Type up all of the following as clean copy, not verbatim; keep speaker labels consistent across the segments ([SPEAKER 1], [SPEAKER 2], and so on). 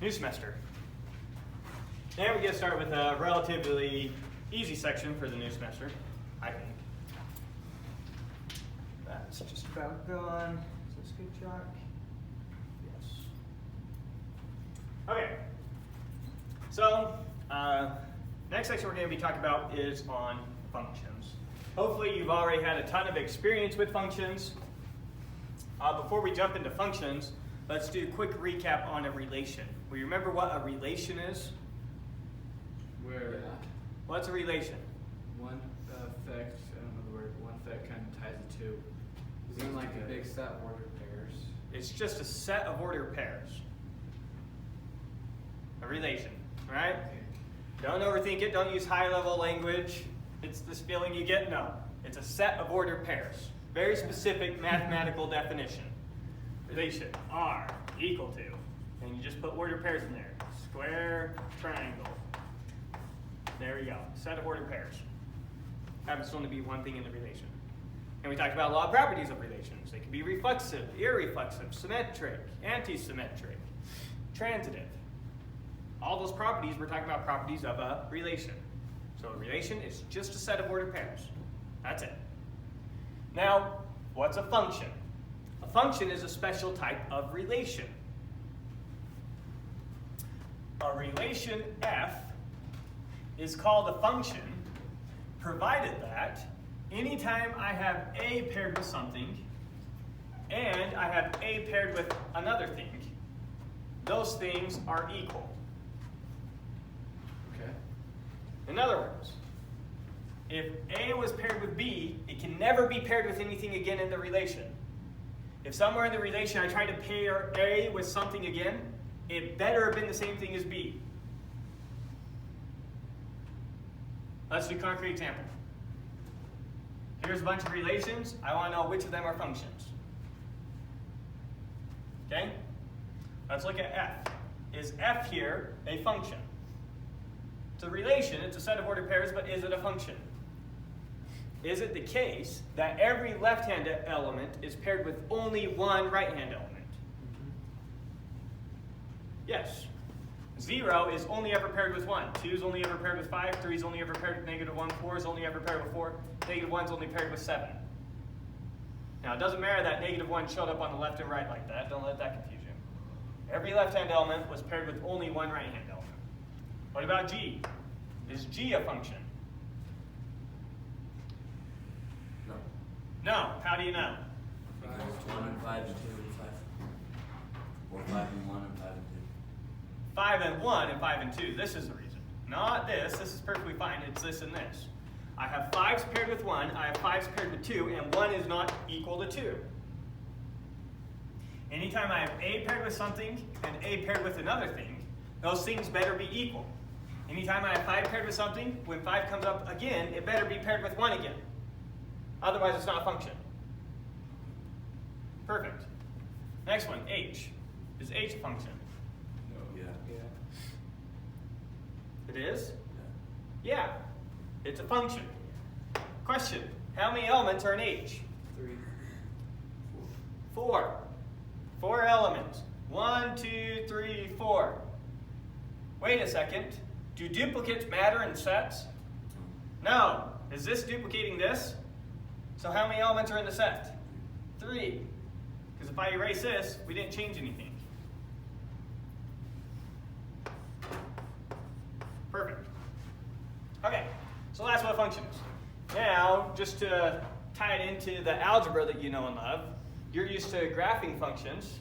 [SPEAKER 1] New semester. Now we get started with a relatively easy section for the new semester, I think. That's just about gone. Is this good, Jock? Yes. Okay. So, next section we're going to be talking about is on functions. Hopefully you've already had a ton of experience with functions. Before we jump into functions, let's do a quick recap on a relation. We remember what a relation is? What's a relation?
[SPEAKER 2] One effect, I don't know the word, one effect kind of ties it to.
[SPEAKER 3] Isn't it like a big set of ordered pairs?
[SPEAKER 1] It's just a set of ordered pairs. A relation, right? Don't overthink it, don't use high-level language. It's this feeling you get, no. It's a set of ordered pairs. Very specific mathematical definition. Relation, R equal to, and you just put ordered pairs in there. Square, triangle. There we go, set of ordered pairs. Happens to only be one thing in the relation. And we talked about a lot of properties of relations. They can be reflexive, irreflexive, symmetric, antisymmetric, transitive. All those properties, we're talking about properties of a relation. So a relation is just a set of ordered pairs. That's it. Now, what's a function? A function is a special type of relation. A relation F is called a function, provided that anytime I have A paired with something, and I have A paired with another thing, those things are equal.
[SPEAKER 3] Okay.
[SPEAKER 1] In other words, if A was paired with B, it can never be paired with anything again in the relation. If somewhere in the relation I try to pair A with something again, it better have been the same thing as B. Let's do a concrete example. Here's a bunch of relations. I want to know which of them are functions. Okay? Let's look at F. Is F here a function? It's a relation, it's a set of ordered pairs, but is it a function? Is it the case that every left-hand element is paired with only one right-hand element? Yes. 0 is only ever paired with 1. 2 is only ever paired with 5. 3 is only ever paired with -1. 4 is only ever paired with 4. -1 is only paired with 7. Now, it doesn't matter that -1 showed up on the left and right like that. Don't let that confuse you. Every left-hand element was paired with only one right-hand element. What about G? Is G a function?
[SPEAKER 3] No.
[SPEAKER 1] No. How do you know?
[SPEAKER 3] Because 1 and 5 and 2 and 5. Or 5 and 1 and 5 and 2.
[SPEAKER 1] 5 and 1 and 5 and 2. This is the reason. Not this. This is perfectly fine. It's this and this. I have 5's paired with 1. I have 5's paired with 2. And 1 is not equal to 2. Anytime I have A paired with something and A paired with another thing, those things better be equal. Anytime I have 5 paired with something, when 5 comes up again, it better be paired with 1 again. Otherwise, it's not a function. Perfect. Next one, H. Is H a function?
[SPEAKER 3] Yeah.
[SPEAKER 1] It is? Yeah. It's a function. Question, how many elements are in H?
[SPEAKER 3] 3.
[SPEAKER 1] 4. 4 elements. 1, 2, 3, 4. Wait a second. Do duplicates matter in sets? No. Is this duplicating this? So how many elements are in the set? 3. Because if I erase this, we didn't change anything. Perfect. Okay, so that's what a function is. Now, just to tie it into the algebra that you know and love, you're used to graphing functions.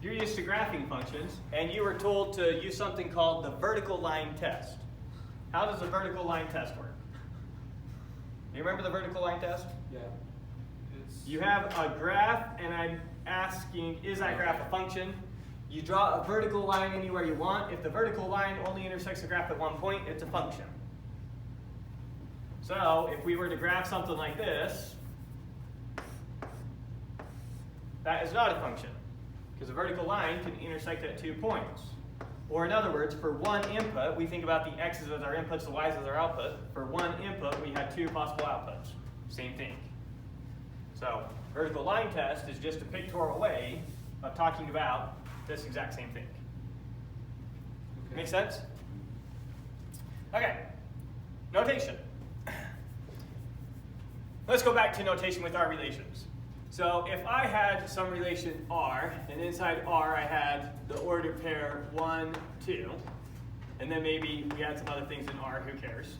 [SPEAKER 1] You're used to graphing functions, and you were told to use something called the vertical line test. How does the vertical line test work? Do you remember the vertical line test?
[SPEAKER 3] Yeah.
[SPEAKER 1] You have a graph, and I'm asking, is that graph a function? You draw a vertical line anywhere you want. If the vertical line only intersects the graph at one point, it's a function. So if we were to graph something like this, that is not a function, because a vertical line can intersect at 2 points. Or in other words, for one input, we think about the x's as our inputs, the y's as our output. For one input, we had 2 possible outputs. Same thing. So Vertical line test is just a pictorial way of talking about this exact same thing.
[SPEAKER 2] Okay.
[SPEAKER 1] Make sense? Okay, notation. Let's go back to notation with our relations. So if I had some relation R, and inside R I had the ordered pair 1, 2, and then maybe we had some other things in R, who cares?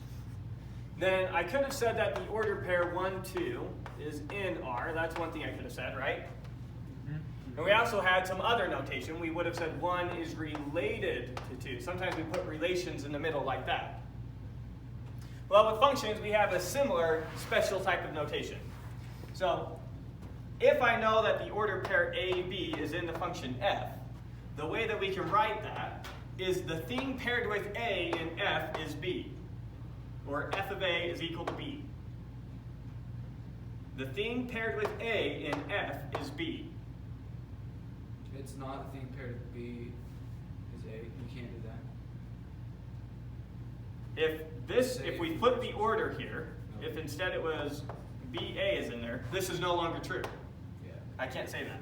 [SPEAKER 1] Then I could have said that the ordered pair 1, 2 is in R. That's one thing I could have said, right? And we also had some other notation. We would have said 1 is related to 2. Sometimes we put relations in the middle like that. Well, with functions, we have a similar special type of notation. So if I know that the ordered pair AB is in the function f, the way that we can write that is the thing paired with A in f is B, or f of A is equal to B. The thing paired with A in f is B.
[SPEAKER 2] It's not a thing paired with B is A. You can't do that.
[SPEAKER 1] If we put the order here, if instead it was BA is in there, this is no longer true.
[SPEAKER 2] Yeah.
[SPEAKER 1] I can't say that.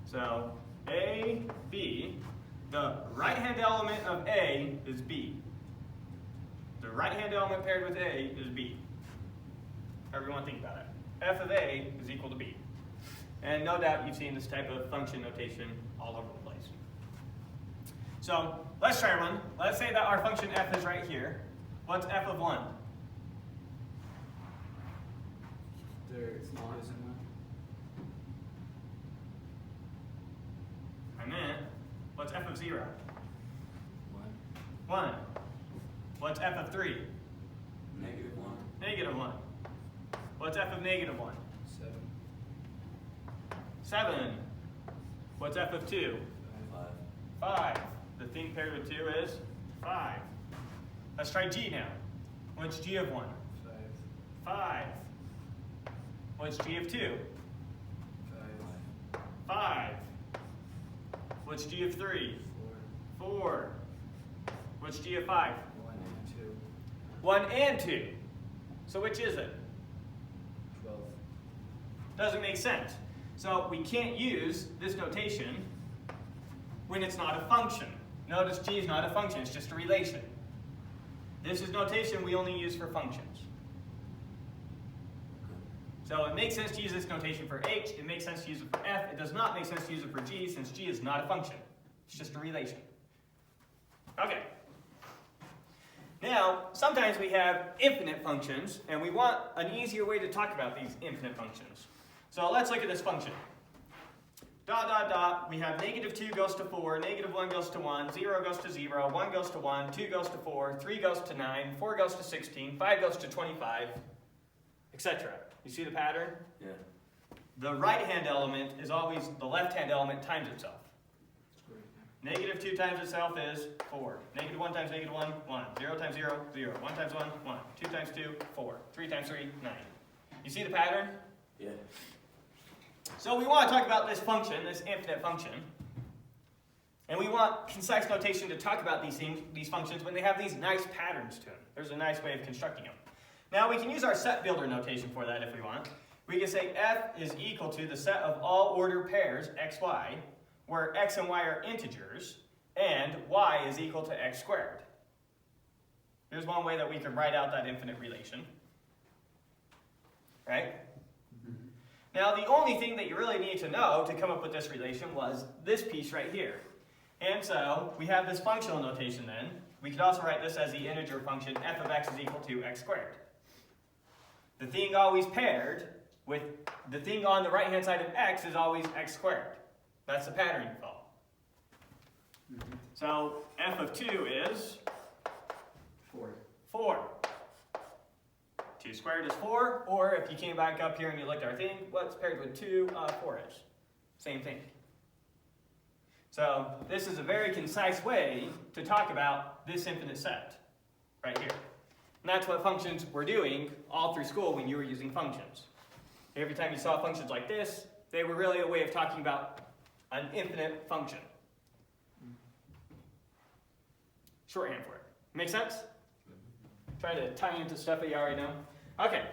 [SPEAKER 1] So A, B, the right-hand element of A is B. The right-hand element paired with A is B. Everyone think about it. F of A is equal to B. And no doubt you've seen this type of function notation all over the place. So let's try one. Let's say that our function f is right here. What's f of 1?
[SPEAKER 2] There isn't one.
[SPEAKER 1] I meant, what's f of 0?
[SPEAKER 3] 1.
[SPEAKER 1] 1. What's f of 3?
[SPEAKER 3] Negative 1.
[SPEAKER 1] Negative 1. What's f of negative 1?
[SPEAKER 2] 7.
[SPEAKER 1] 7. What's f of 2?
[SPEAKER 3] 5.
[SPEAKER 1] 5. The thing paired with 2 is 5. Let's try g now. What's g of 1?
[SPEAKER 2] 5.
[SPEAKER 1] 5. What's g of 2?
[SPEAKER 2] 5.
[SPEAKER 1] 5. What's g of 3?
[SPEAKER 2] 4.
[SPEAKER 1] 4. What's g of 5?
[SPEAKER 2] 1 and 2.
[SPEAKER 1] 1 and 2. So which is it?
[SPEAKER 2] 12.
[SPEAKER 1] Doesn't make sense. So we can't use this notation when it's not a function. Notice g is not a function, it's just a relation. This is notation we only use for functions. So it makes sense to use this notation for h, it makes sense to use it for f, it does not make sense to use it for g since g is not a function. It's just a relation. Okay. Now, sometimes we have infinite functions, and we want an easier way to talk about these infinite functions. So let's look at this function. Dot, dot, dot, we have negative 2 goes to 4, negative 1 goes to 1, 0 goes to 0, 1 goes to 1, 2 goes to 4, 3 goes to 9, 4 goes to 16, 5 goes to 25, etc. You see the pattern?
[SPEAKER 3] Yeah.
[SPEAKER 1] The right-hand element is always the left-hand element times itself. Negative 2 times itself is 4. Negative 1 times negative 1, 1. 0 times 0, 0. 1 times 1, 1. 2 times 2, 4. 3 times 3, 9. You see the pattern?
[SPEAKER 3] Yeah.
[SPEAKER 1] So we want to talk about this function, this infinite function. And we want concise notation to talk about these things, these functions, when they have these nice patterns to them. There's a nice way of constructing them. Now we can use our set builder notation for that if we want. We can say f is equal to the set of all ordered pairs, x, y, where x and y are integers, and y is equal to x squared. Here's one way that we could write out that infinite relation. Right? Now, the only thing that you really need to know to come up with this relation was this piece right here. And so, we have this functional notation then. We could also write this as the integer function f of x is equal to x squared. The thing always paired with the thing on the right-hand side of x is always x squared. That's the pattern you follow. So, f of 2 is
[SPEAKER 2] 4.
[SPEAKER 1] 4. 2 squared is 4, or if you came back up here and you looked at our thing, what's paired with 2? 4 is. Same thing. So this is a very concise way to talk about this infinite set right here. And that's what functions were doing all through school when you were using functions. Every time you saw functions like this, they were really a way of talking about an infinite function. Shorthand for it. Make sense? Trying to tie into stuff that you already know. Okay.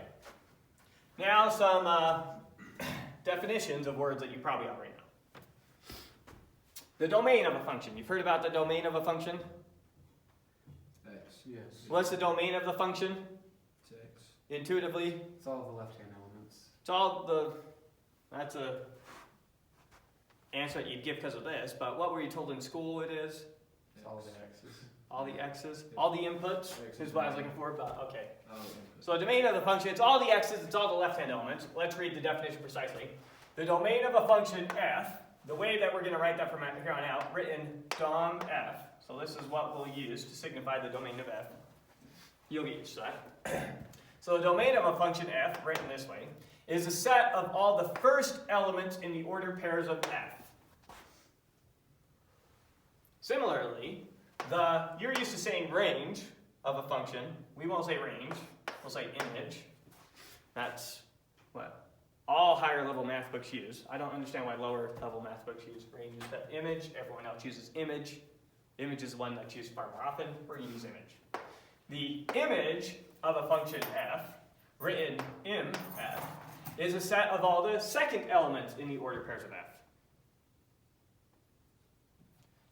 [SPEAKER 1] Now some definitions of words that you probably already know. The domain of a function. You've heard about the domain of a function?
[SPEAKER 2] X. Yes.
[SPEAKER 1] What's the domain of the function?
[SPEAKER 2] It's X.
[SPEAKER 1] Intuitively?
[SPEAKER 4] It's all the left-hand elements.
[SPEAKER 1] It's all the, that's a answer that you'd give because of this, but what were you told in school it is?
[SPEAKER 4] It's all the x's.
[SPEAKER 1] All the x's? All the inputs is what I was looking for, but okay.
[SPEAKER 2] Oh,
[SPEAKER 1] So the domain of the function, it's all the x's, it's all the left-hand elements. Let's read the definition precisely. The domain of a function f, the way that we're going to write that from here on out, written dom f. So this is what we'll use to signify the domain of f. You'll get used to that. So the domain of a function f, written this way, is a set of all the first elements in the ordered pairs of f. Similarly, you're used to saying range of a function. We won't say range, we'll say image. That's what all higher level math books use. I don't understand why lower level math books use range instead of image. Everyone else uses image. Image is the one that's used far more often. We're going to use image. The image of a function f, written im f, is a set of all the second elements in the ordered pairs of f.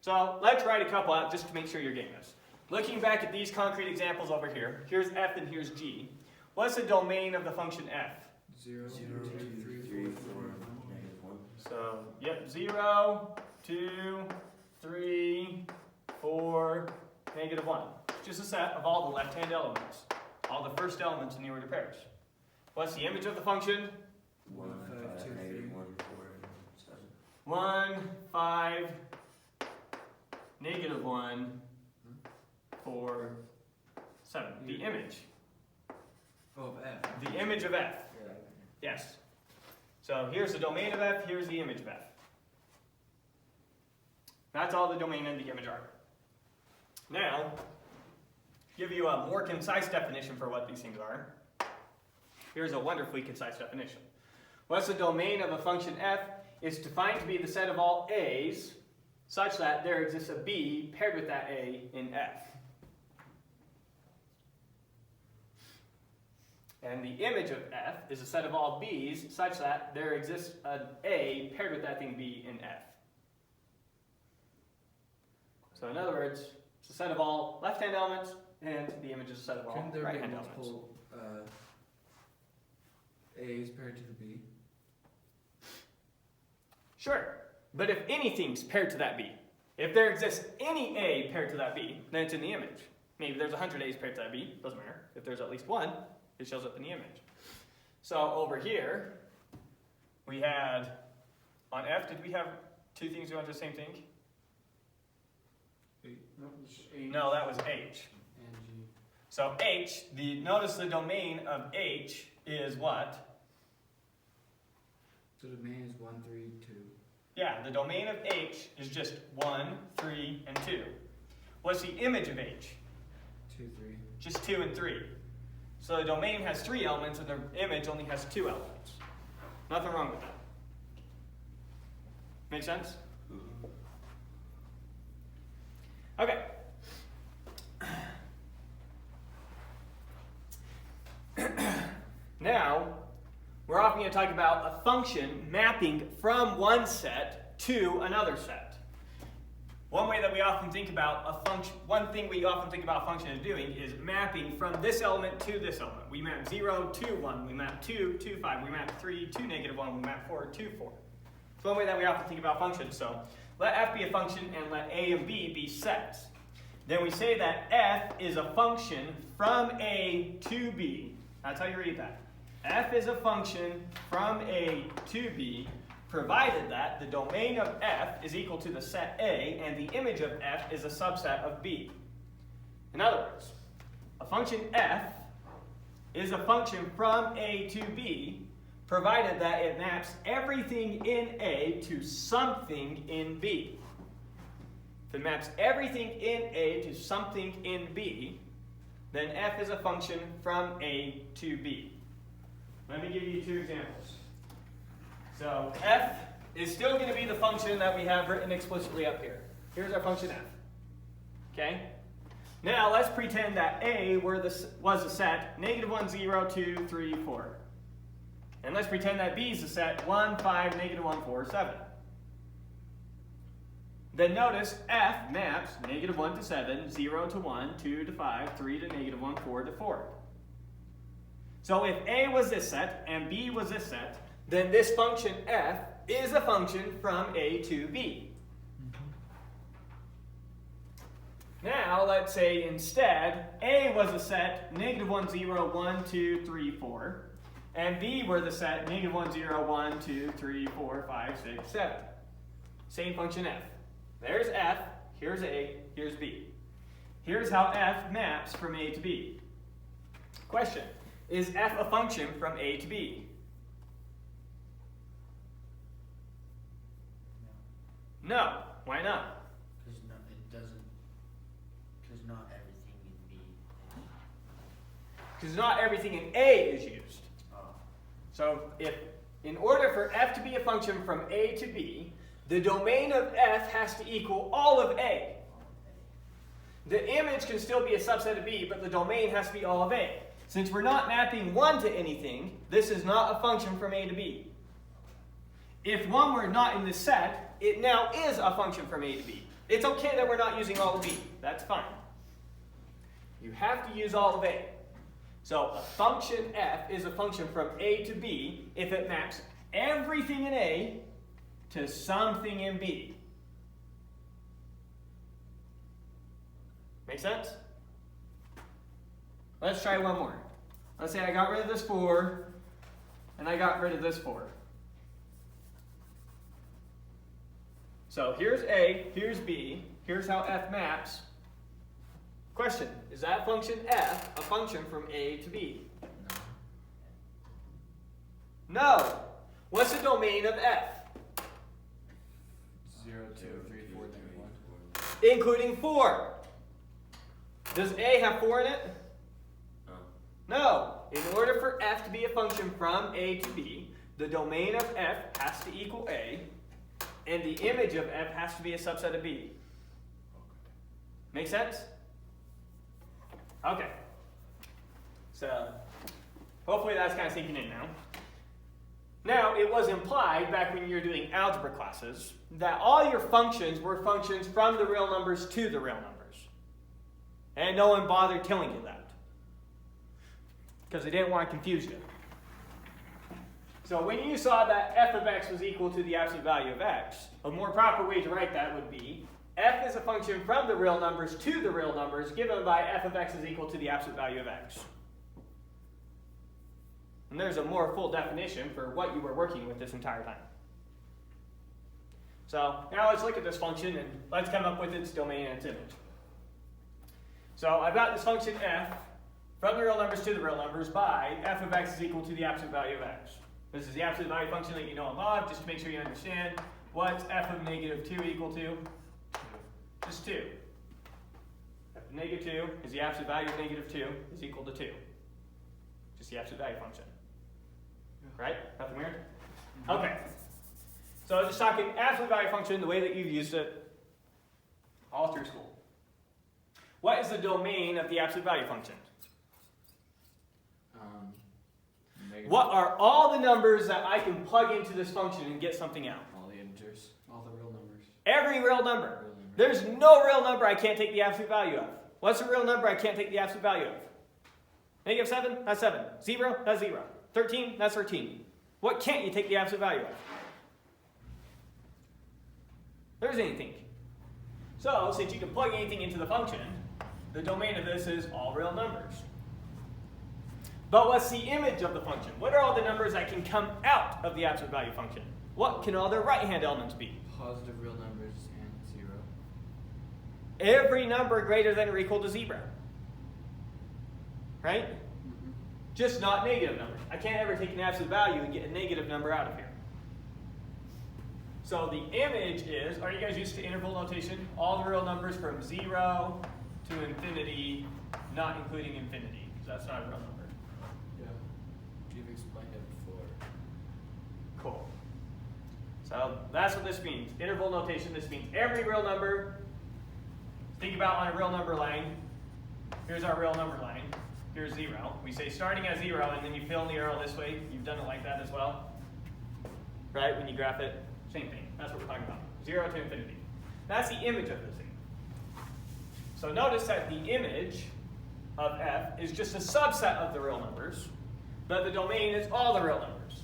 [SPEAKER 1] So let's write a couple out just to make sure you're getting this. Looking back at these concrete examples over here, here's f and here's g. What's the domain of the function f?
[SPEAKER 2] 0,
[SPEAKER 3] 0,
[SPEAKER 2] 2, 3,
[SPEAKER 3] 3,
[SPEAKER 2] 4,
[SPEAKER 3] 4, negative 1.
[SPEAKER 1] So, yep, 0, 2, 3, 4, negative 1. It's just a set of all the left-hand elements, all the first elements in the ordered pairs. What's the image of the function?
[SPEAKER 3] 1, 5, negative 1, 4, 7.
[SPEAKER 1] 1, 5, negative 1, 4, 7. The image.
[SPEAKER 2] Oh, of f.
[SPEAKER 1] The image of f.
[SPEAKER 2] Yeah.
[SPEAKER 1] Yes. So here's the domain of f, here's the image of f. That's all the domain and the image are. Now, give you a more concise definition for what these things are. Here's a wonderfully concise definition. What's the domain of a function f is defined to be the set of all a's such that there exists a b paired with that a in f. And the image of f is a set of all b's such that there exists an a paired with that thing b in f. So in other words, it's a set of all left-hand elements, and the image is a set of all
[SPEAKER 2] Couldn't there be
[SPEAKER 1] right-hand elements.
[SPEAKER 2] multiple A's paired to the B?
[SPEAKER 1] Sure, but if anything's paired to that b, if there exists any a paired to that b, then it's in the image. Maybe there's 100 a's paired to that b, doesn't matter. If there's at least one, it shows up in the image. So over here, we had, on f, did we have two things going to the same thing?
[SPEAKER 4] No, it's H
[SPEAKER 1] No, that was h.
[SPEAKER 4] and G.
[SPEAKER 1] So h, notice the domain of h is what?
[SPEAKER 2] So the domain is 1, 3, 2.
[SPEAKER 1] Yeah, the domain of h is just 1, 3, and 2. What's the image of h?
[SPEAKER 2] 2, 3.
[SPEAKER 1] Just 2 and 3. So the domain has 3 elements and the image only has 2 elements. Nothing wrong with that. Make sense? Okay. Now, we're often going to talk about a function mapping from one set to another set. One way that we often think about a function, one thing we often think about a function as doing is mapping from this element to this element. We map 0 to 1, we map 2 to 5, we map 3 to negative 1, we map 4 to 4. It's one way that we often think about functions. So let f be a function and let a and b be sets. Then we say that f is a function from a to b. That's how you read that. F is a function from a to b, provided that the domain of f is equal to the set A and the image of f is a subset of b. In other words, a function f is a function from A to b, provided that it maps everything in A to something in b. If it maps everything in A to something in b, then f is a function from A to b. Let me give you 2 examples. So f is still going to be the function that we have written explicitly up here. Here's our function f. Okay? Now let's pretend that A was the set -1, 0, 2, 3, 4. And let's pretend that B is the set 1, 5, negative 1, 4, 7. Then notice F maps negative 1 to 7, 0 to 1, 2 to 5, 3 to negative 1, 4 to 4. So if A was this set and B was this set, then this function F is a function from A to B. Now let's say instead A was a set negative 1, 0, 1, 2, 3, 4, and B were the set negative 1, 0, 1, 2, 3, 4, 5, 6, 7. Same function F. There's F, here's A, here's B. Here's how F maps from A to B. Question, is F a function from A to B? No. Why not?
[SPEAKER 3] Because no, it doesn't. Because not everything in B.
[SPEAKER 1] Because not everything in A is used.
[SPEAKER 3] Oh.
[SPEAKER 1] So if in order for F to be a function from A to B, the domain of F has to equal all of A. The image can still be a subset of B, but the domain has to be all of A. Since we're not mapping 1 to anything, this is not a function from A to B. If 1 were not in this set, it now is a function from A to B. It's okay that we're not using all of B. That's fine. You have to use all of A. So a function F is a function from A to B if it maps everything in A to something in B. Make sense? Let's try one more. Let's say I got rid of this 4, and I got rid of this 4. So here's A, here's B, here's how F maps. Question, is that function F a function from A to B? No. What's the domain of F?
[SPEAKER 2] 0, 2, 3, 4, negative 1.
[SPEAKER 1] Including 4. Does A have 4 in it? No. In order for F to be a function from A to B, the domain of F has to equal A, and the image of F has to be a subset of B. Make sense? Okay. So, hopefully that's kind of sinking in now. Now, it was implied back when you were doing algebra classes that all your functions were functions from the real numbers to the real numbers. And no one bothered telling you that, because they didn't want to confuse you. So when you saw that f of x was equal to the absolute value of x, a more proper way to write that would be f is a function from the real numbers to the real numbers given by f of x is equal to the absolute value of x. And there's a more full definition for what you were working with this entire time. So now let's look at this function and let's come up with its domain and its image. So I've got this function f from the real numbers to the real numbers by f of x is equal to the absolute value of x. This is the absolute value function that you know and love, just to make sure you understand. What's f of negative 2 equal to? Just 2. F of negative 2 is the absolute value of negative 2 is equal to 2. Just the absolute value function. Right? Nothing weird? Okay. So just talking absolute value function the way that you've used it all through school. What is the domain of the absolute value function? What are all the numbers that I can plug into this function and get something out?
[SPEAKER 2] All the integers. All the real numbers.
[SPEAKER 1] Every real number. There's no real number I can't take the absolute value of. What's a real number I can't take the absolute value of? Negative 7, that's 7. 0, that's 0. 13, that's 13. What can't you take the absolute value of? There's anything. So, since you can plug anything into the function, the domain of this is all real numbers. But what's the image of the function? What are all the numbers that can come out of the absolute value function? What can all their right-hand elements be?
[SPEAKER 2] Positive real numbers and 0.
[SPEAKER 1] Every number greater than or equal to 0. Right?
[SPEAKER 2] Mm-hmm.
[SPEAKER 1] Just not negative numbers. I can't ever take an absolute value and get a negative number out of here. So the image is, are you guys used to interval notation? All the real numbers from 0 to infinity, not including infinity, because that's not a real number.
[SPEAKER 2] Yeah. You've explained it before.
[SPEAKER 1] Cool. So that's what this means. Interval notation, this means every real number, think about on a real number line. Here's our real number line. here's 0. We say starting at 0, and then you fill in the arrow this way. You've done it like that as well. Right? When you graph it, same thing. That's what we're talking about. 0 to infinity. That's the image of the thing. So notice that the image of f is just a subset of the real numbers, but the domain is all the real numbers.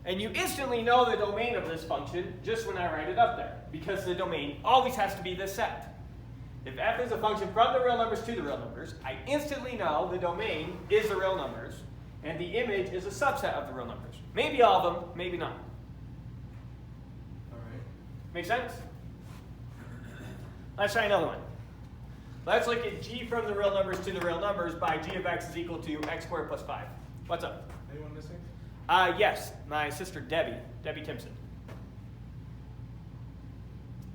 [SPEAKER 1] And you instantly know the domain of this function just when I write it up there, because the domain always has to be this set. If f is a function from the real numbers to the real numbers, I instantly know the domain is the real numbers, and the image is a subset of the real numbers. Maybe all of them, maybe not.
[SPEAKER 2] All right.
[SPEAKER 1] Make sense? Let's try another one. Let's look at g from the real numbers to the real numbers by g of x is equal to x squared plus 5. What's up?
[SPEAKER 4] Anyone missing?
[SPEAKER 1] Yes, my sister Debbie Timpson.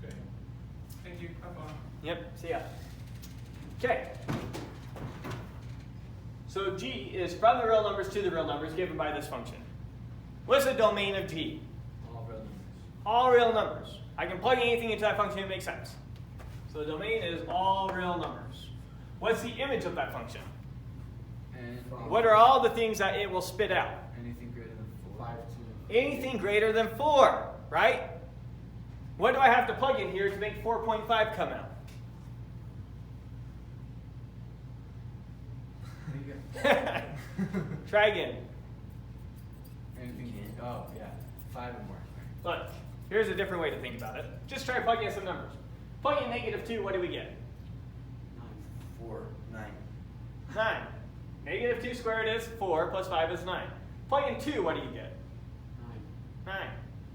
[SPEAKER 4] Okay. Thank you. Have fun.
[SPEAKER 1] Yep, see ya. Okay. So g is from the real numbers to the real numbers given by this function. What's the domain of g?
[SPEAKER 2] All real numbers.
[SPEAKER 1] All real numbers. I can plug anything into that function and it makes sense. So the domain is all real numbers. What's the image of that function?
[SPEAKER 2] And
[SPEAKER 1] What are all the things that it will spit out?
[SPEAKER 2] anything greater than 4.
[SPEAKER 4] 5 to.
[SPEAKER 1] Anything greater than 4, right? What do I have to plug in here to make 4.5 come out? Try again.
[SPEAKER 2] Anything. Oh yeah. 5 or more.
[SPEAKER 1] Look, here's a different way to think about it. Just try plugging in some numbers. Plug in -2, what do we get?
[SPEAKER 3] 4, 9.
[SPEAKER 1] 9. -2 squared is 4, plus 5 is 9. Plug in 2, what do you get? 9.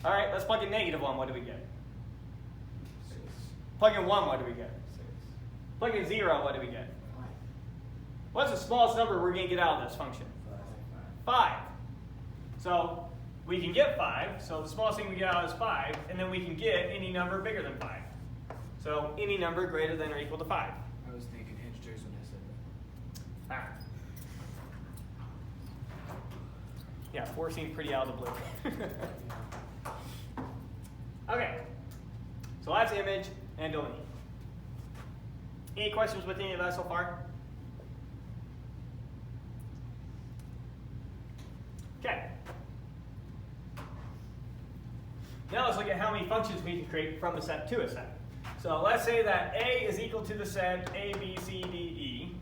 [SPEAKER 1] All right, let's plug in -1, what do we get?
[SPEAKER 4] 6.
[SPEAKER 1] Plug in 1, what do we get?
[SPEAKER 4] 6.
[SPEAKER 1] Plug in 0, what do we get?
[SPEAKER 4] 5.
[SPEAKER 1] What's the smallest number we're going to get out of this function? 5. So we can get 5, so the smallest thing we get out is 5, and then we can get any number bigger than 5. So any number greater than or equal to 5.
[SPEAKER 2] I was thinking integers when I said that.
[SPEAKER 1] All right. Yeah, 4 seemed pretty out of the blue. Okay, so that's image and domain. Any questions with any of that so far? Okay. Now let's look at how many functions we can create from a set to a set. So let's say that A is equal to the set A, B, C, D, E,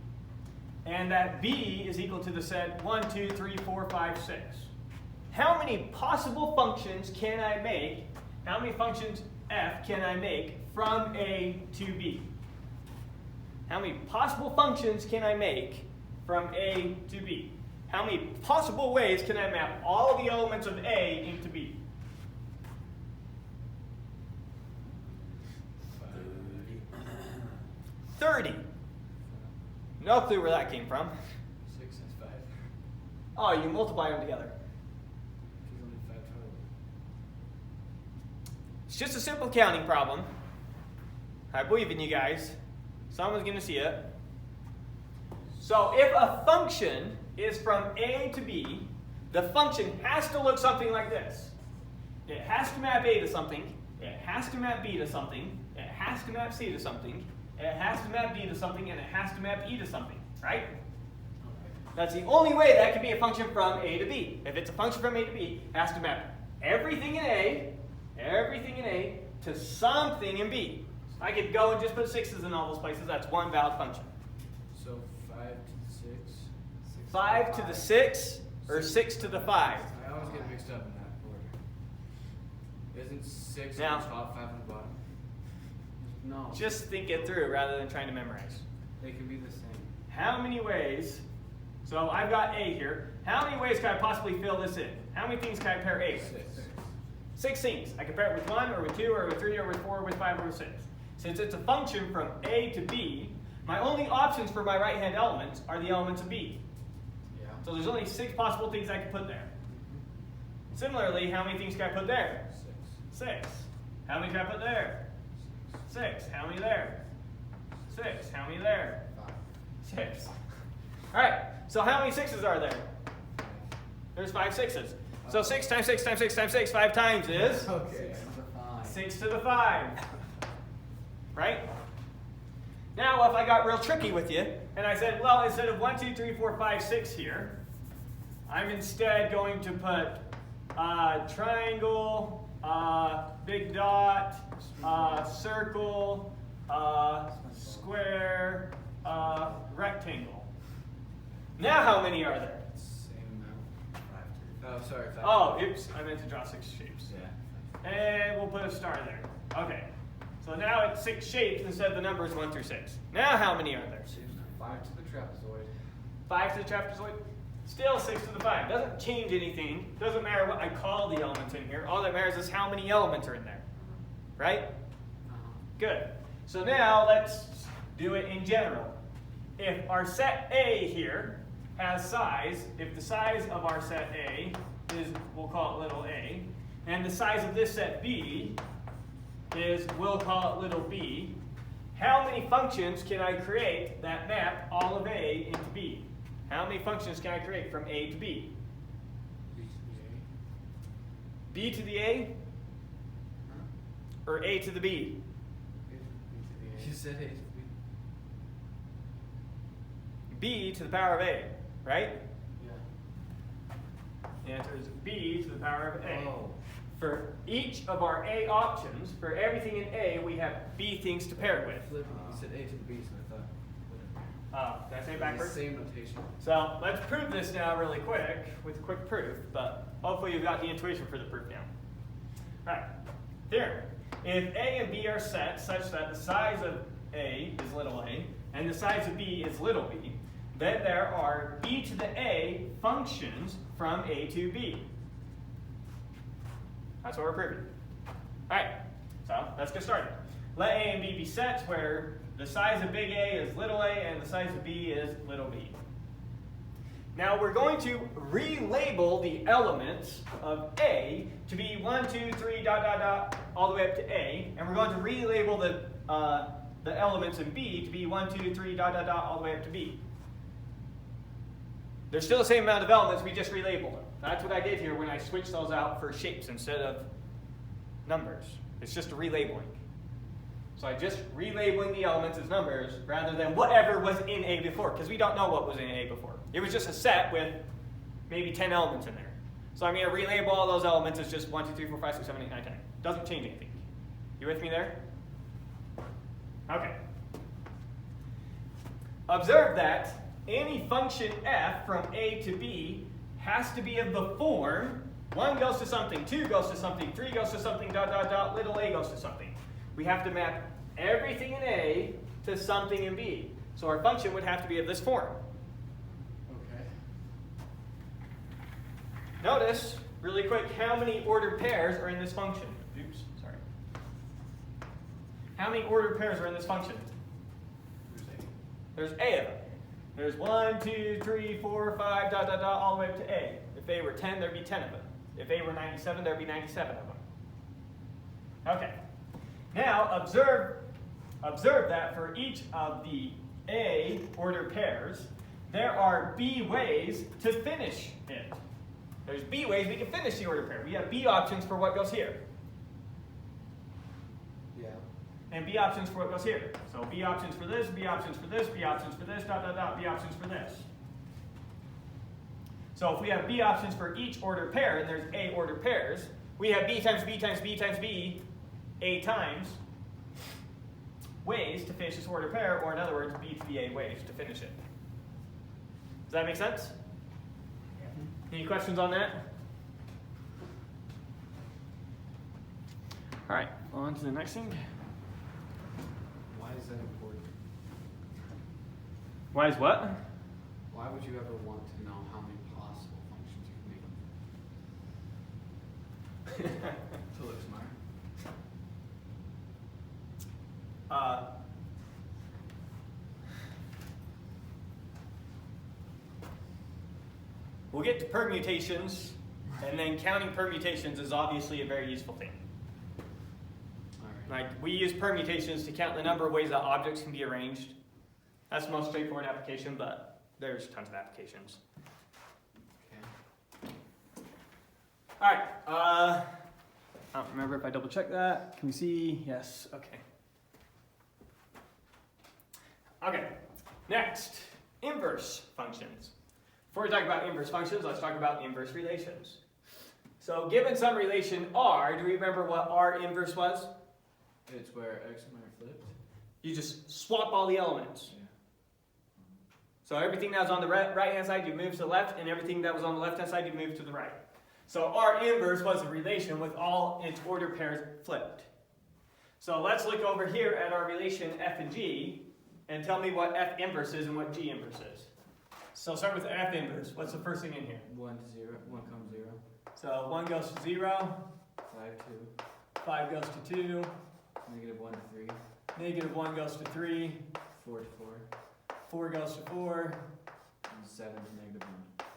[SPEAKER 1] and that B is equal to the set 1, 2, 3, 4, 5, 6. How many possible functions can I make? How many functions f can I make from A to B? How many possible functions can I make from A to B? How many possible ways can I map all the elements of A into B? 30. No clue where that came from.
[SPEAKER 2] 6 and 5.
[SPEAKER 1] Oh, you multiply them together.
[SPEAKER 2] There's only 5 total.
[SPEAKER 1] It's just a simple counting problem. I believe in you guys. Someone's going to see it. So if a function is from A to B, the function has to look something like this. It has to map A to something. It has to map B to something. It has to map C to something. It has to map D to something, and it has to map E to something, right? That's the only way that can be a function from A to B. If it's a function from A to B, it has to map everything in A to something in B. I could go and just put 6's in all those places. That's one valid function.
[SPEAKER 2] So 5 to the 6.
[SPEAKER 1] 5 to the 6 or 6 to the 5?
[SPEAKER 2] I always get mixed up in that order. Isn't 6
[SPEAKER 1] Now-
[SPEAKER 2] on the top, 5 on the bottom?
[SPEAKER 4] No.
[SPEAKER 1] Just think it through rather than trying to memorize.
[SPEAKER 4] They can be the same.
[SPEAKER 1] How many ways? So I've got A here. How many ways can I possibly fill this in? How many things can I pair A with?
[SPEAKER 2] 6.
[SPEAKER 1] 6 things. I can pair it with 1, or with 2, or with 3, or with 4, or with 5, or with 6. Since it's a function from A to B, my only options for my right-hand elements are the elements of B.
[SPEAKER 4] Yeah.
[SPEAKER 1] So there's only 6 possible things I can put there. Similarly, how many things can I put there? 6. How many can I put there? 6. How many there? 6. How many there? 6. All right. So how many 6's are there? There's 5 6's. So 6 times 6 times 6 times 6, 5 times is
[SPEAKER 4] Okay.
[SPEAKER 1] 6 to the 5. Right? Now, if I got real tricky with you, and I said, well, instead of 1, 2, 3, 4, 5, 6 here, I'm instead going to put triangle, big dot, circle, square, rectangle. Now how many are there?
[SPEAKER 2] Same amount.
[SPEAKER 3] 5, 2.
[SPEAKER 2] Oh, sorry.
[SPEAKER 1] Oh, oops, I meant to draw 6 shapes.
[SPEAKER 3] Yeah.
[SPEAKER 1] And we'll put a star there. Okay. So now it's 6 shapes instead of the numbers 1 through 6. Now how many are there?
[SPEAKER 4] 5 to the trapezoid.
[SPEAKER 1] 5 to the trapezoid. Still 6 to the 5. Doesn't change anything. Doesn't matter what I call the elements in here. All that matters is how many elements are in there. Right? Good. So now let's do it in general. If our set A here has size, if the size of our set A is, we'll call it little a, and the size of this set B is, we'll call it little b, how many functions can I create that map all of A into B? How many functions can I create from A to B? B to the A? Or A to the B?
[SPEAKER 2] You said A.
[SPEAKER 1] B to the power of A, right?
[SPEAKER 4] Yeah.
[SPEAKER 1] The answer is B to the power of A.
[SPEAKER 2] Oh.
[SPEAKER 1] For each of our A options, for everything in A, we have B things to pair it with.
[SPEAKER 2] Flip it. You said A to the B, so I thought.
[SPEAKER 1] Did I say it
[SPEAKER 2] It's
[SPEAKER 1] backwards?
[SPEAKER 2] the same notation.
[SPEAKER 1] So let's prove this now really quick with quick proof, but hopefully you've got the intuition for the proof now. All right, here. If A and B are set such that the size of A is little a and the size of B is little b, then there are B to the A functions from A to B. That's what we're proving. All right, so let's get started. Let A and B be sets where the size of big A is little a and the size of B is little b. Now we're going to relabel the elements of A to be 1, 2, 3, dot, dot, dot, all the way up to A, and we're going to relabel the elements in B to be 1, 2, 3, dot, dot, dot, all the way up to B. They're still the same amount of elements, we just relabeled them. That's what I did here when I switched those out for shapes instead of numbers. It's just a relabeling. So I'm just relabeling the elements as numbers rather than whatever was in A before, because we don't know what was in A before. It was just a set with maybe 10 elements in there. So I'm going to relabel all those elements as just 1, 2, 3, 4, 5, 6, 7, 8, 9, 10. Doesn't change anything. You with me there? Okay. Observe that any function f from A to B has to be of the form 1 goes to something, 2 goes to something, 3 goes to something, dot, dot, dot, little a goes to something. We have to map everything in A to something in B. So our function would have to be of this form.
[SPEAKER 4] Okay.
[SPEAKER 1] Notice, really quick, how many ordered pairs are in this function? Oops, sorry. How many ordered pairs are in this function? There's A of them. There's 1, 2, 3, 4, 5, dot, dot, dot, all the way up to A. If A were 10, there'd be 10 of them. If A were 97, there'd be 97 of them. Okay. Now, observe that for each of the A ordered pairs, there are B ways to finish it. There's B ways we can finish the ordered pair. We have B options for what goes here.
[SPEAKER 2] Yeah.
[SPEAKER 1] And B options for what goes here. So B options for this, B options for this, B options for this, dot, dot, dot, B options for this. So if we have B options for each ordered pair, and there's A ordered pairs, we have B times B times B times B, A times ways to finish this ordered pair, or in other words, B to the A ways to finish it. Does that make sense? Yeah. Any questions on that? All right, on to the next thing.
[SPEAKER 4] Why is that important?
[SPEAKER 1] Why is what?
[SPEAKER 4] Why would you ever want to know how many possible functions you can make?
[SPEAKER 2] To look smart.
[SPEAKER 1] We'll get to permutations, and then counting permutations is obviously a very useful thing.
[SPEAKER 4] Alright.
[SPEAKER 1] Like, we use permutations to count the number of ways that objects can be arranged. That's the most straightforward application, but there's tons of applications.
[SPEAKER 4] Okay.
[SPEAKER 1] All right. I don't remember if I double checked that. Can we see? Yes. Okay. Okay, next, inverse functions. Before we talk about inverse functions, let's talk about inverse relations. So given some relation R, do we remember what R inverse was?
[SPEAKER 2] It's where x and y are flipped.
[SPEAKER 1] You just swap all the elements.
[SPEAKER 2] Yeah.
[SPEAKER 1] So everything that was on the right-hand side, you move to the left, and everything that was on the left-hand side, you move to the right. So R inverse was a relation with all its order pairs flipped. So let's look over here at our relation F and G, and tell me what F inverse is and what G inverse is. So start with F inverse. What's the first thing in here?
[SPEAKER 2] 1 to 0. 1 comes 0.
[SPEAKER 1] So 1 goes to 0,
[SPEAKER 2] 5 2.
[SPEAKER 1] 5 goes to 2,
[SPEAKER 2] Negative 1 to 3.
[SPEAKER 1] negative 1 goes to 3,
[SPEAKER 2] 4 to 4.
[SPEAKER 1] 4 goes to 4,
[SPEAKER 2] And 7 to negative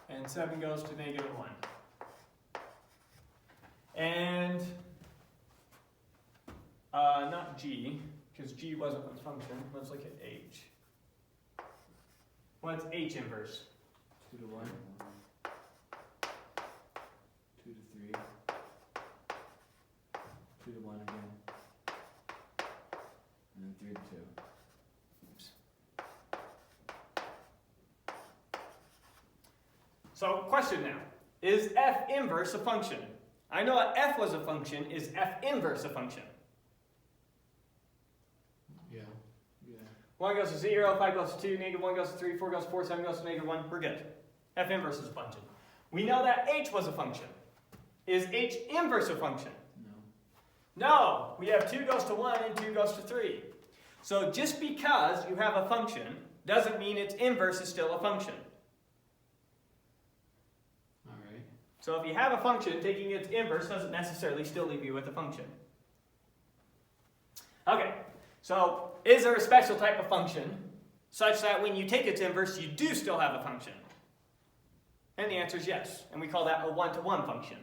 [SPEAKER 2] 1.
[SPEAKER 1] and 7 goes to negative 1. And not G, because G wasn't a function. Let's look at H. What's H inverse?
[SPEAKER 2] 2 to 1. 2 to 3. 2 to 1 again. And then 3 to 2.
[SPEAKER 1] Oops. So, question now. Is F inverse a function? I know that F was a function. Is F inverse a function?
[SPEAKER 4] Yeah.
[SPEAKER 2] Yeah.
[SPEAKER 1] 1 goes to 0, 5 goes to 2, negative 1 goes to 3, 4 goes to 4, 7 goes to negative 1. We're good. F inverse is a function. We know that H was a function. Is H inverse a function?
[SPEAKER 2] No.
[SPEAKER 1] No. We have 2 goes to 1 and 2 goes to 3. So just because you have a function doesn't mean its inverse is still a function.
[SPEAKER 4] All right.
[SPEAKER 1] So if you have a function, taking its inverse doesn't necessarily still leave you with a function. Okay, so is there a special type of function such that when you take its inverse, you do still have a function? And the answer is yes, and we call that a one-to-one function.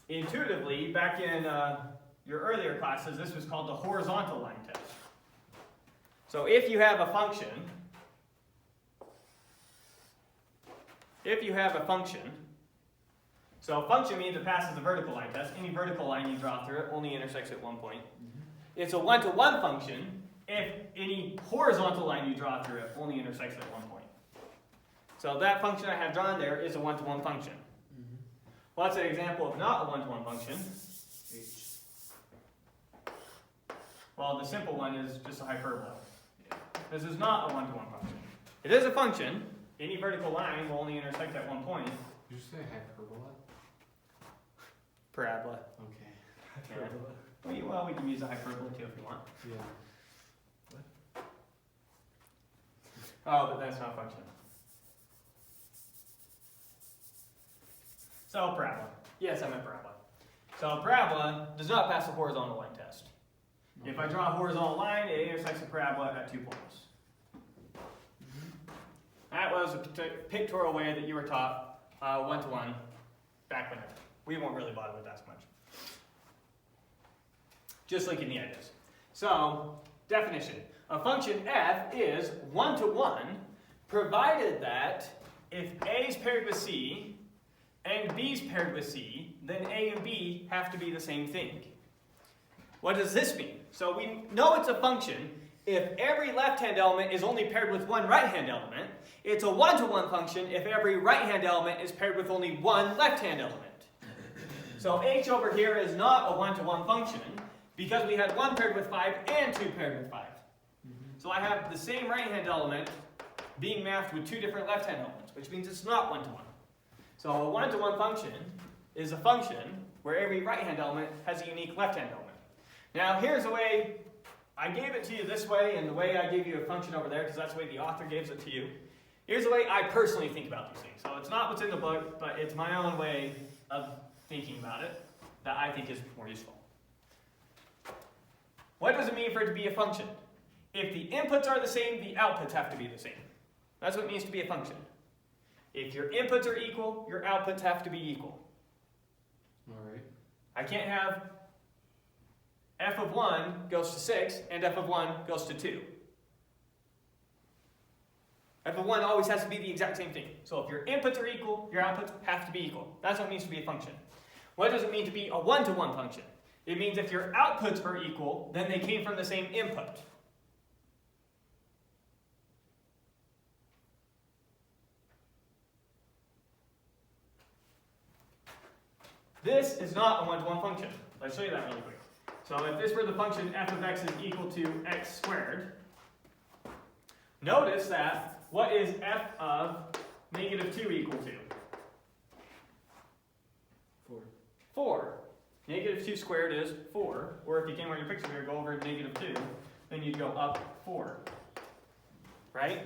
[SPEAKER 1] Intuitively, back in your earlier classes, this was called the horizontal line test. So if you have a function, so a function means it passes the vertical line test. Any vertical line you draw through it only intersects at one point. It's a one-to-one function if any horizontal line you draw through it only intersects at one point. So that function I have drawn there is a one-to-one function. What's an example of not a one-to-one function?
[SPEAKER 2] H.
[SPEAKER 1] Well, the simple one is just a hyperbola.
[SPEAKER 2] Yeah.
[SPEAKER 1] This is not a one-to-one function. It is a function. Any vertical line will only intersect at one point.
[SPEAKER 4] Did you say hyperbola?
[SPEAKER 1] Parabola.
[SPEAKER 4] Okay.
[SPEAKER 1] Yeah. Well, we can use a hyperbola too if we want.
[SPEAKER 4] Yeah.
[SPEAKER 1] Oh, but that's not a function. So parabola. Yes, I meant parabola. So parabola does not pass the horizontal line test. If I draw a horizontal line, it intersects the parabola at 2 points. That was a pictorial way that you were taught one-to-one back whenever. We won't really bother with that so much. Just linking the ideas. So, definition. A function f is one-to-one provided that if A is paired with C and B is paired with C, then A and B have to be the same thing. What does this mean? So we know it's a function if every left-hand element is only paired with one right-hand element. It's a one-to-one function if every right-hand element is paired with only one left-hand element. So H over here is not a one-to-one function because we had 1 paired with 5 and 2 paired with 5. So I have the same right-hand element being matched with 2 different left-hand elements, which means it's not one-to-one. So a one-to-one function is a function where every right-hand element has a unique left-hand element. Now here's the way I gave it to you this way, and the way I gave you a function over there, because that's the way the author gives it to you. Here's the way I personally think about these things. So it's not what's in the book, but it's my own way of thinking about it that I think is more useful. What does it mean for it to be a function? If the inputs are the same, the outputs have to be the same. That's what it means to be a function. If your inputs are equal, your outputs have to be equal.
[SPEAKER 4] All right.
[SPEAKER 1] I can't have f of 1 goes to 6 and f of 1 goes to 2. F of 1 always has to be the exact same thing. So if your inputs are equal, your outputs have to be equal. That's what it means to be a function. What does it mean to be a one-to-one function? It means if your outputs are equal, then they came from the same input. This is not a one-to-one function. Let's show you that really quick. So if this were the function f of x is equal to x squared, notice that what is f of negative 2 equal to?
[SPEAKER 2] 4.
[SPEAKER 1] 4. Negative 2 squared is 4. Or if you came on your picture here, go over negative 2, then you'd go up 4. Right?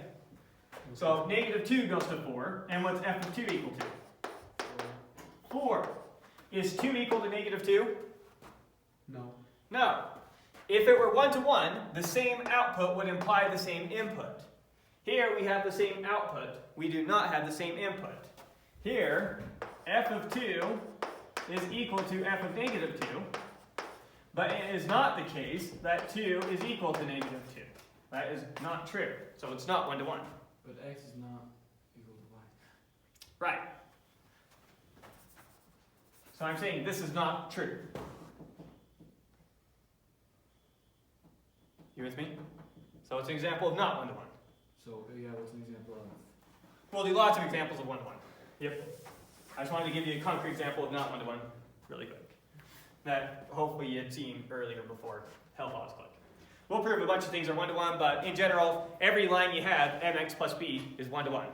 [SPEAKER 1] So negative 2 goes to 4, and what's f of 2 equal to? 4. Is 2 equal to negative 2?
[SPEAKER 2] No.
[SPEAKER 1] No. If it were one-to-one, the same output would imply the same input. Here we have the same output. We do not have the same input. Here, f of 2 is equal to f of negative 2, but it is not the case that 2 is equal to negative 2. That is not true. So it's not one-to-one.
[SPEAKER 2] But x is not equal to y.
[SPEAKER 1] Right. So I'm saying this is not true. You with me? So it's an example of not one-to-one.
[SPEAKER 2] So yeah, what's an example of?
[SPEAKER 1] We'll do lots of examples of one-to-one. Yep. I just wanted to give you a concrete example of not one-to-one really quick. That hopefully you had seen earlier before health odds click. We'll prove a bunch of things are one-to-one, but in general, every line you have, mx plus b, is one-to-one.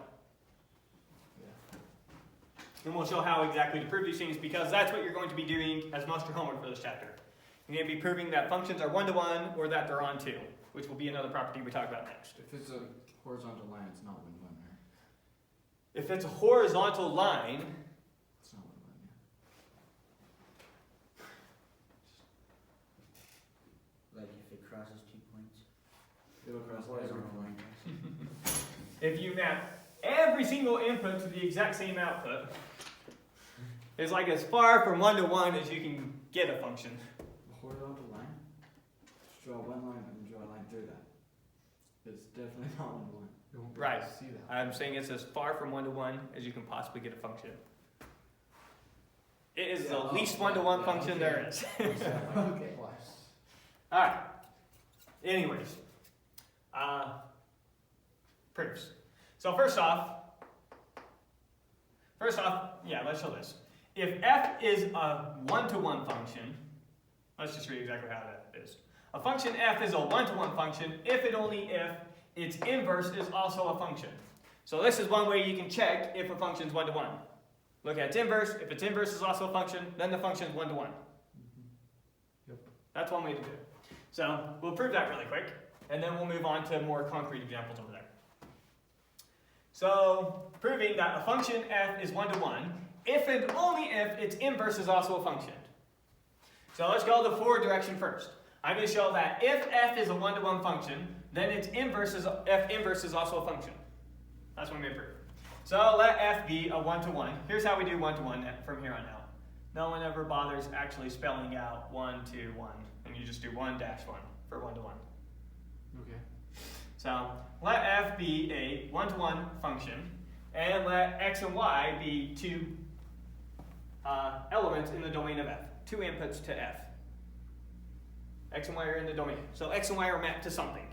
[SPEAKER 1] And we'll show how exactly to prove these things, because that's what you're going to be doing as most of your homework for this chapter. You're going to be proving that functions are one-to-one or that they're on 2, which will be another property we talk about next.
[SPEAKER 2] If it's a horizontal line, it's not one-to-one, right?
[SPEAKER 1] If it's a horizontal line,
[SPEAKER 2] It's not one-to-one, yeah.
[SPEAKER 3] Like if it crosses 2 points.
[SPEAKER 2] It'll cross every
[SPEAKER 3] Horizontal
[SPEAKER 2] point.
[SPEAKER 3] line.
[SPEAKER 1] if you map every single input to the exact same output, it's like as far from one-to-one as you can get a function.
[SPEAKER 2] A horizontal line? Just draw one line and then draw a line through that. It's definitely not one-to-one. You won't be able
[SPEAKER 1] Right.
[SPEAKER 2] to see that.
[SPEAKER 1] I'm saying it's as far from one-to-one as you can possibly get a function. It is the least one-to-one function there is.
[SPEAKER 2] Okay.
[SPEAKER 1] Alright. Anyways. Proofs. So first off, yeah, let's show this. If f is a one-to-one function, let's just read exactly how that is. A function f is a one-to-one function if and only if its inverse is also a function. So this is one way you can check if a function is one-to-one. Look at its inverse. If its inverse is also a function, then the function is one-to-one.
[SPEAKER 2] Yep.
[SPEAKER 1] That's one way to do it. So we'll prove that really quick, and then we'll move on to more concrete examples over there. So, proving that a function f is one-to-one, if and only if its inverse is also a function. So let's go the forward direction first. I'm going to show that if f is a one-to-one function, then its inverse is f inverse is also a function. That's what I'm going to prove. So let f be a one-to-one. Here's how we do one-to-one from here on out. No one ever bothers actually spelling out 1, 2, 1, and you just do 1 dash 1 for one-to-one.
[SPEAKER 2] Okay.
[SPEAKER 1] So let f be a one-to-one function, and let x and y be 2 elements in the domain of f. 2 inputs to f. X and y are in the domain. So x and y are mapped to something.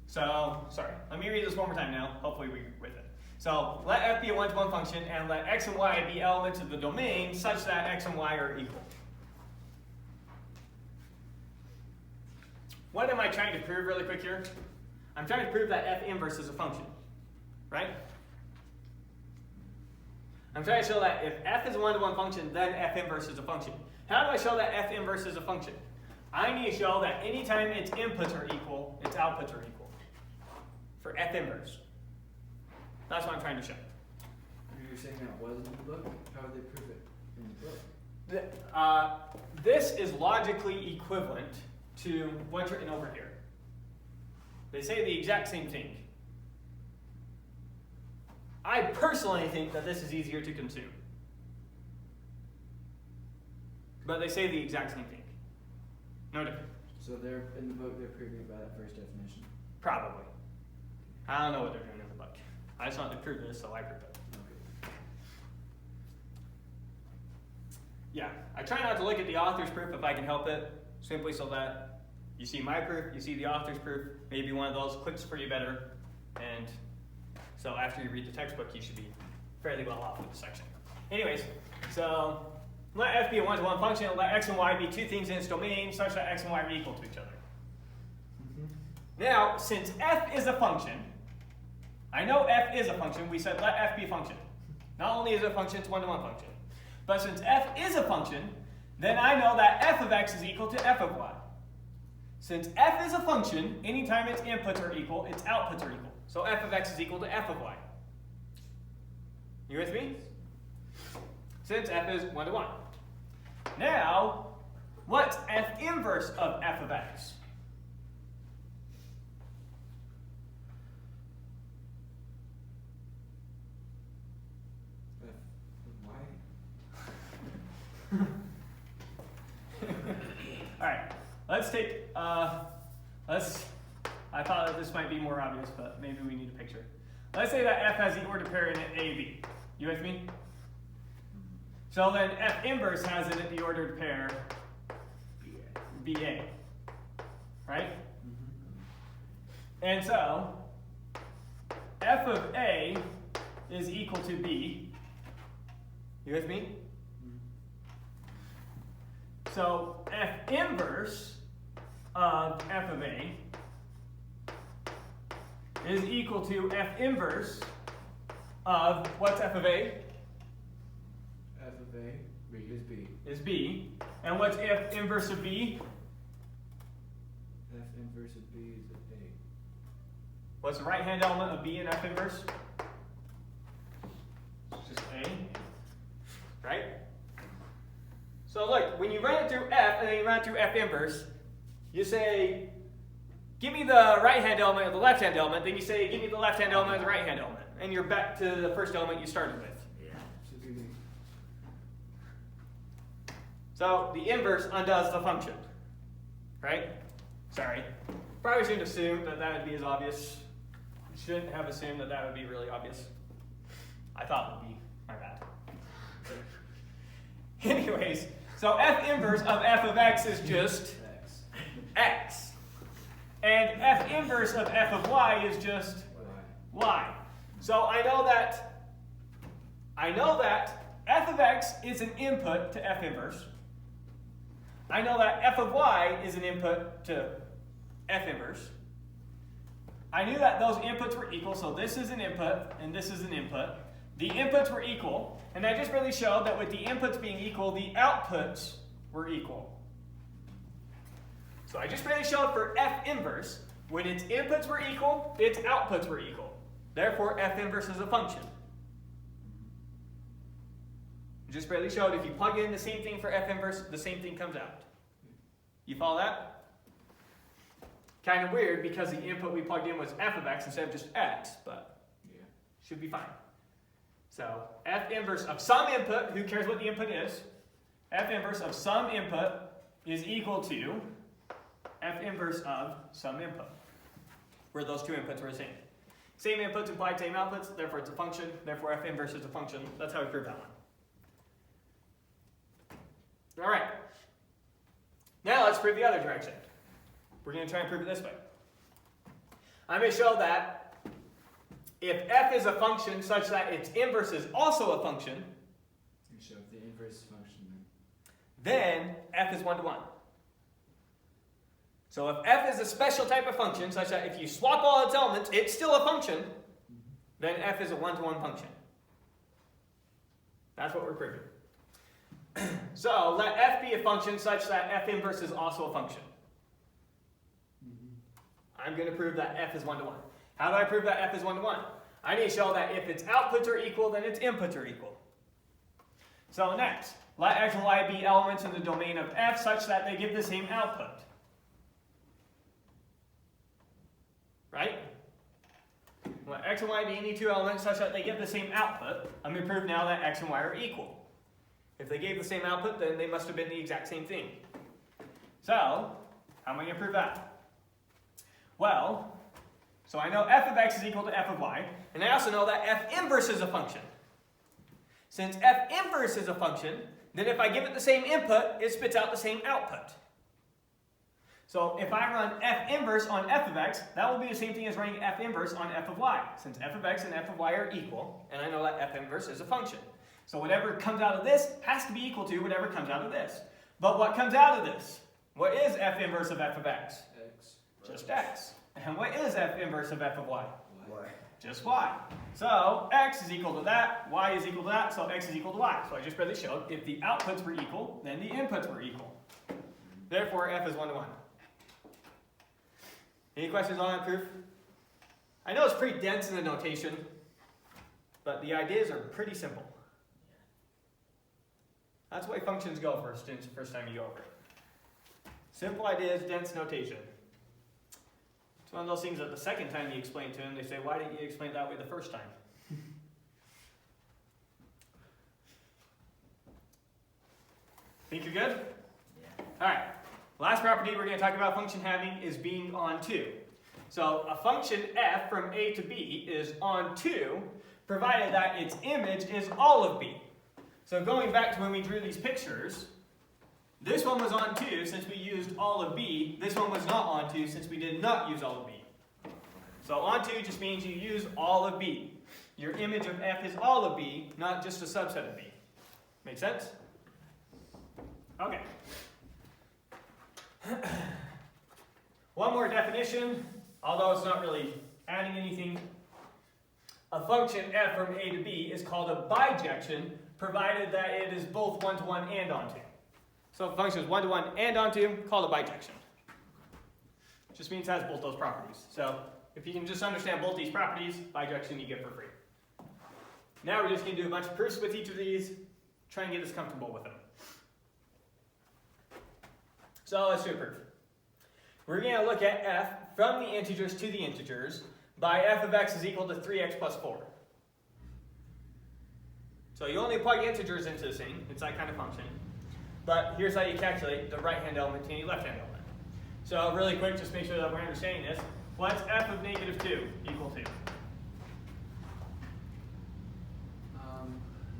[SPEAKER 1] So, sorry, let me read this one more time now. Hopefully we're with it. So let f be a one-to-one function, and let x and y be elements of the domain such that x and y are equal. What am I trying to prove really quick here? I'm trying to prove that f inverse is a function, right? I'm trying to show that if f is a one-to-one function, then f inverse is a function. How do I show that f inverse is a function? I need to show that anytime its inputs are equal, its outputs are equal. For f inverse. That's what I'm trying to show.
[SPEAKER 2] You're saying that wasn't in the book? How would they prove it in the book?
[SPEAKER 1] This is logically equivalent to what's written over here. They say the exact same thing. I personally think that this is easier to consume. But they say the exact same thing. No different.
[SPEAKER 2] So they're in the book. They're proving by that first definition.
[SPEAKER 1] Probably. I don't know what they're doing in the book. I just want to prove this, so I prove it.
[SPEAKER 2] Okay.
[SPEAKER 1] Yeah, I try not to look at the author's proof if I can help it, simply so that you see my proof, you see the author's proof, maybe one of those clicks for you better, And so after you read the textbook, you should be fairly well off with the section. Anyways, so let f be a one-to-one function, let x and y be two things in its domain such that x and y are equal to each other. Now, since f is a function, I know f is a function, we said let f be a function. Not only is it a function, it's a one-to-one function. But since f is a function, then I know that f of x is equal to f of y. Since f is a function, anytime its inputs are equal, its outputs are equal. So f of x is equal to f of y. You with me? Since f is one-to-one. Now, what's f inverse of f of x? Alright, let's take, I thought that this might be more obvious, but maybe we need a picture. Let's say that f has the order pair in it AB. You with me? So then f inverse has in it the ordered pair BA. Right? And so, f of A is equal to B. You with me? So f inverse of f of A is equal to f inverse of, what's f of A?
[SPEAKER 2] F of A, B is B.
[SPEAKER 1] Is B. And what's f inverse of B?
[SPEAKER 2] F inverse of B is A.
[SPEAKER 1] What's the right hand element of B in f inverse? It's just A. Right? So look, when you run it through f and then you run it through f inverse, you say, give me the right hand element of the left hand element, then you say, give me the left hand element of the right hand element. And you're back to the first element you started with.
[SPEAKER 3] Yeah.
[SPEAKER 2] Should be B.
[SPEAKER 1] So the inverse undoes the function. Right? Sorry. Probably shouldn't assume that that would be as obvious. Shouldn't have assumed that that would be really obvious. I thought it would be. My bad. Anyways, so f inverse of f of x is just
[SPEAKER 2] X.
[SPEAKER 1] x. And f inverse of f of y is just
[SPEAKER 2] Y.
[SPEAKER 1] y. So I know that f of x is an input to f inverse. I know that f of y is an input to f inverse. I knew that those inputs were equal, so this is an input and this is an input. The inputs were equal, and I just really showed that with the inputs being equal, the outputs were equal. So I just really showed for f inverse, when its inputs were equal, its outputs were equal. Therefore, f inverse is a function. Just barely showed if you plug in the same thing for f inverse, the same thing comes out. You follow that? Kind of weird because the input we plugged in was f of x instead of just x, but
[SPEAKER 2] Yeah.
[SPEAKER 1] should be fine. So f inverse of some input, who cares what the input is? F inverse of some input is equal to f inverse of some input, where those two inputs were the same. Same inputs implied same outputs, therefore it's a function, therefore f inverse is a function. That's how we prove that one. All right. Now let's prove the other direction. We're going to try and prove it this way. I'm going to show that if f is a function such that its inverse is also a function,
[SPEAKER 2] You show the inverse function
[SPEAKER 1] then f is one-to-one. So if f is a special type of function such that if you swap all its elements, it's still a function, then f is a one-to-one function. That's what we're proving. So let f be a function such that f inverse is also a function. I'm going to prove that f is one-to-one. How do I prove that f is one-to-one? I need to show that if its outputs are equal, then its inputs are equal. So next, let x and y be elements in the domain of f such that they give the same output. Right? Let x and y be any two elements such that they give the same output. I'm going to prove now that x and y are equal. If they gave the same output, then they must have been the exact same thing. So, how am I going to prove that? Well, so I know f of x is equal to f of y, and I also know that f inverse is a function. Since f inverse is a function, then if I give it the same input, it spits out the same output. So if I run f inverse on f of x, that will be the same thing as running f inverse on f of y, since f of x and f of y are equal, and I know that f inverse is a function. So whatever comes out of this has to be equal to whatever comes out of this. But what comes out of this? What is f inverse of f of x?
[SPEAKER 2] X.
[SPEAKER 1] Just x. And what is f inverse of f of y?
[SPEAKER 3] Y.
[SPEAKER 1] Just y. So x is equal to that, y is equal to that, so x is equal to y. So I just barely showed if the outputs were equal, then the inputs were equal. Therefore, f is 1 to 1. Any questions on that proof? I know it's pretty dense in the notation, but the ideas are pretty simple. That's the way functions go first time you go over it. Simple ideas, dense notation. It's one of those things that the second time you explain to them, they say, why didn't you explain it that way the first time? Think you're good?
[SPEAKER 3] Yeah.
[SPEAKER 1] All right. Last property we're going to talk about function having is being on 2. So a function f from a to b is on 2, provided that its image is all of b. So going back to when we drew these pictures, this one was on 2 since we used all of b. This one was not on 2 since we did not use all of b. So on 2 just means you use all of b. Your image of f is all of b, not just a subset of b. Make sense? Okay. One more definition, although it's not really adding anything. A function f from a to b is called a bijection, provided that it is both 1 to 1 and onto. So if a function is 1 to 1 and onto, called a bijection. Just means it has both those properties. So if you can just understand both these properties, bijection you get for free. Now we're just going to do a bunch of proofs with each of these, try and get us comfortable with them. So let's do a proof. We're going to look at f from the integers to the integers by f of x is equal to 3x plus 4. So you only plug integers into this thing, it's that kind of function. But here's how you calculate the right-hand element to the left-hand element. So really quick, just make sure that we're understanding this. What's f of negative 2 equal to?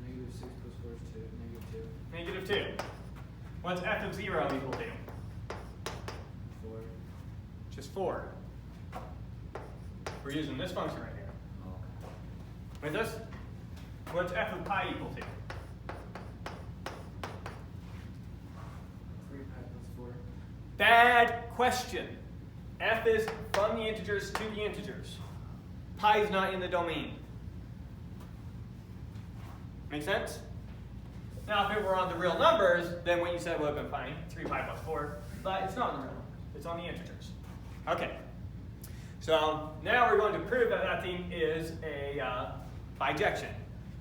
[SPEAKER 2] Negative 6 plus 4 is 2.
[SPEAKER 1] Negative 2. What's f of 0 equal to?
[SPEAKER 2] 4.
[SPEAKER 1] Just 4. We're using this function right here. With us? What's f of pi equal to?
[SPEAKER 2] 3 pi plus 4.
[SPEAKER 1] Bad question. F is from the integers to the integers. Pi is not in the domain. Make sense? Now, if it were on the real numbers, then what you said would have been fine. 3 pi plus 4. But it's not on the real numbers. It's on the integers. Okay. So now we're going to prove that that thing is a bijection.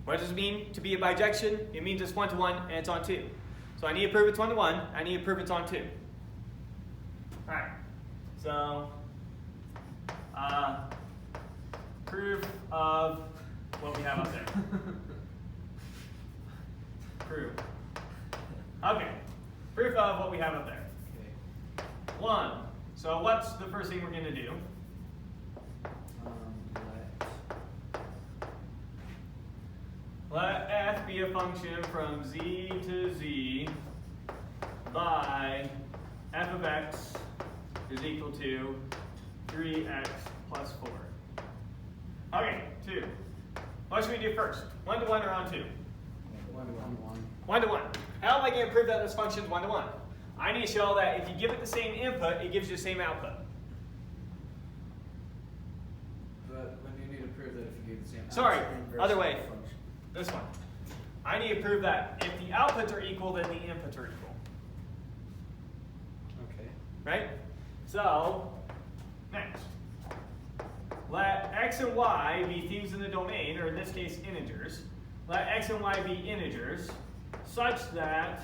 [SPEAKER 1] What does it mean to be a bijection? It means it's 1 to 1 and it's on 2. So I need to prove it's 1 to 1. I need to prove it's on 2. All right. So proof of what we have up there. Proof. Okay. Proof of what we have up there.
[SPEAKER 2] Okay.
[SPEAKER 1] 1. So what's the first thing we're going to do? Let f be a function from z to z by f of x is equal to 3x plus 4. Okay, 2. What should we do first? 1 to 1 or on 2?
[SPEAKER 2] 1 to 1.
[SPEAKER 1] 1 to 1. How am I going to prove that this function is 1 to 1? I need to show that if you give it the same input, it gives you the same output.
[SPEAKER 2] But when do you need to prove that if you give the same
[SPEAKER 1] Sorry,
[SPEAKER 2] output?
[SPEAKER 1] other way. This one. I need to prove that if the outputs are equal, then the inputs are equal.
[SPEAKER 2] Okay.
[SPEAKER 1] Right? So, next. Let x and y be things in the domain, or in this case, integers. Let x and y be integers, such that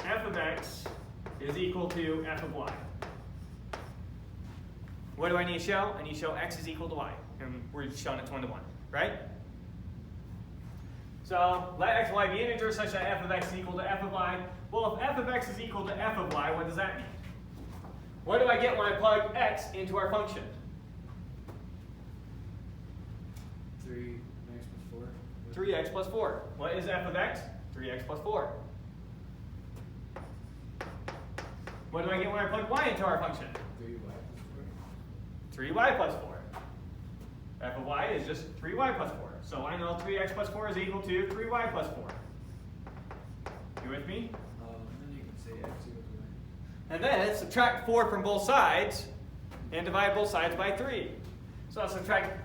[SPEAKER 1] f of x is equal to f of y. What do I need to show? I need to show x is equal to y. And we're showing it's 1 to 1, right? So let x and y be integers such that f of x is equal to f of y. Well, if f of x is equal to f of y, what does that mean? What do I get when I plug x into our function?
[SPEAKER 2] 3x plus 4.
[SPEAKER 1] 3x plus 4. What is f of x? 3x plus 4. What do I get when I plug y into our function?
[SPEAKER 4] 3y plus
[SPEAKER 1] 3y plus 4. F of y is just 3y plus 4. So I know 3x plus 4 is equal to 3y plus 4. You with me?
[SPEAKER 2] Then you can say x equals y.
[SPEAKER 1] And then subtract 4 from both sides and divide both sides by 3. So I'll subtract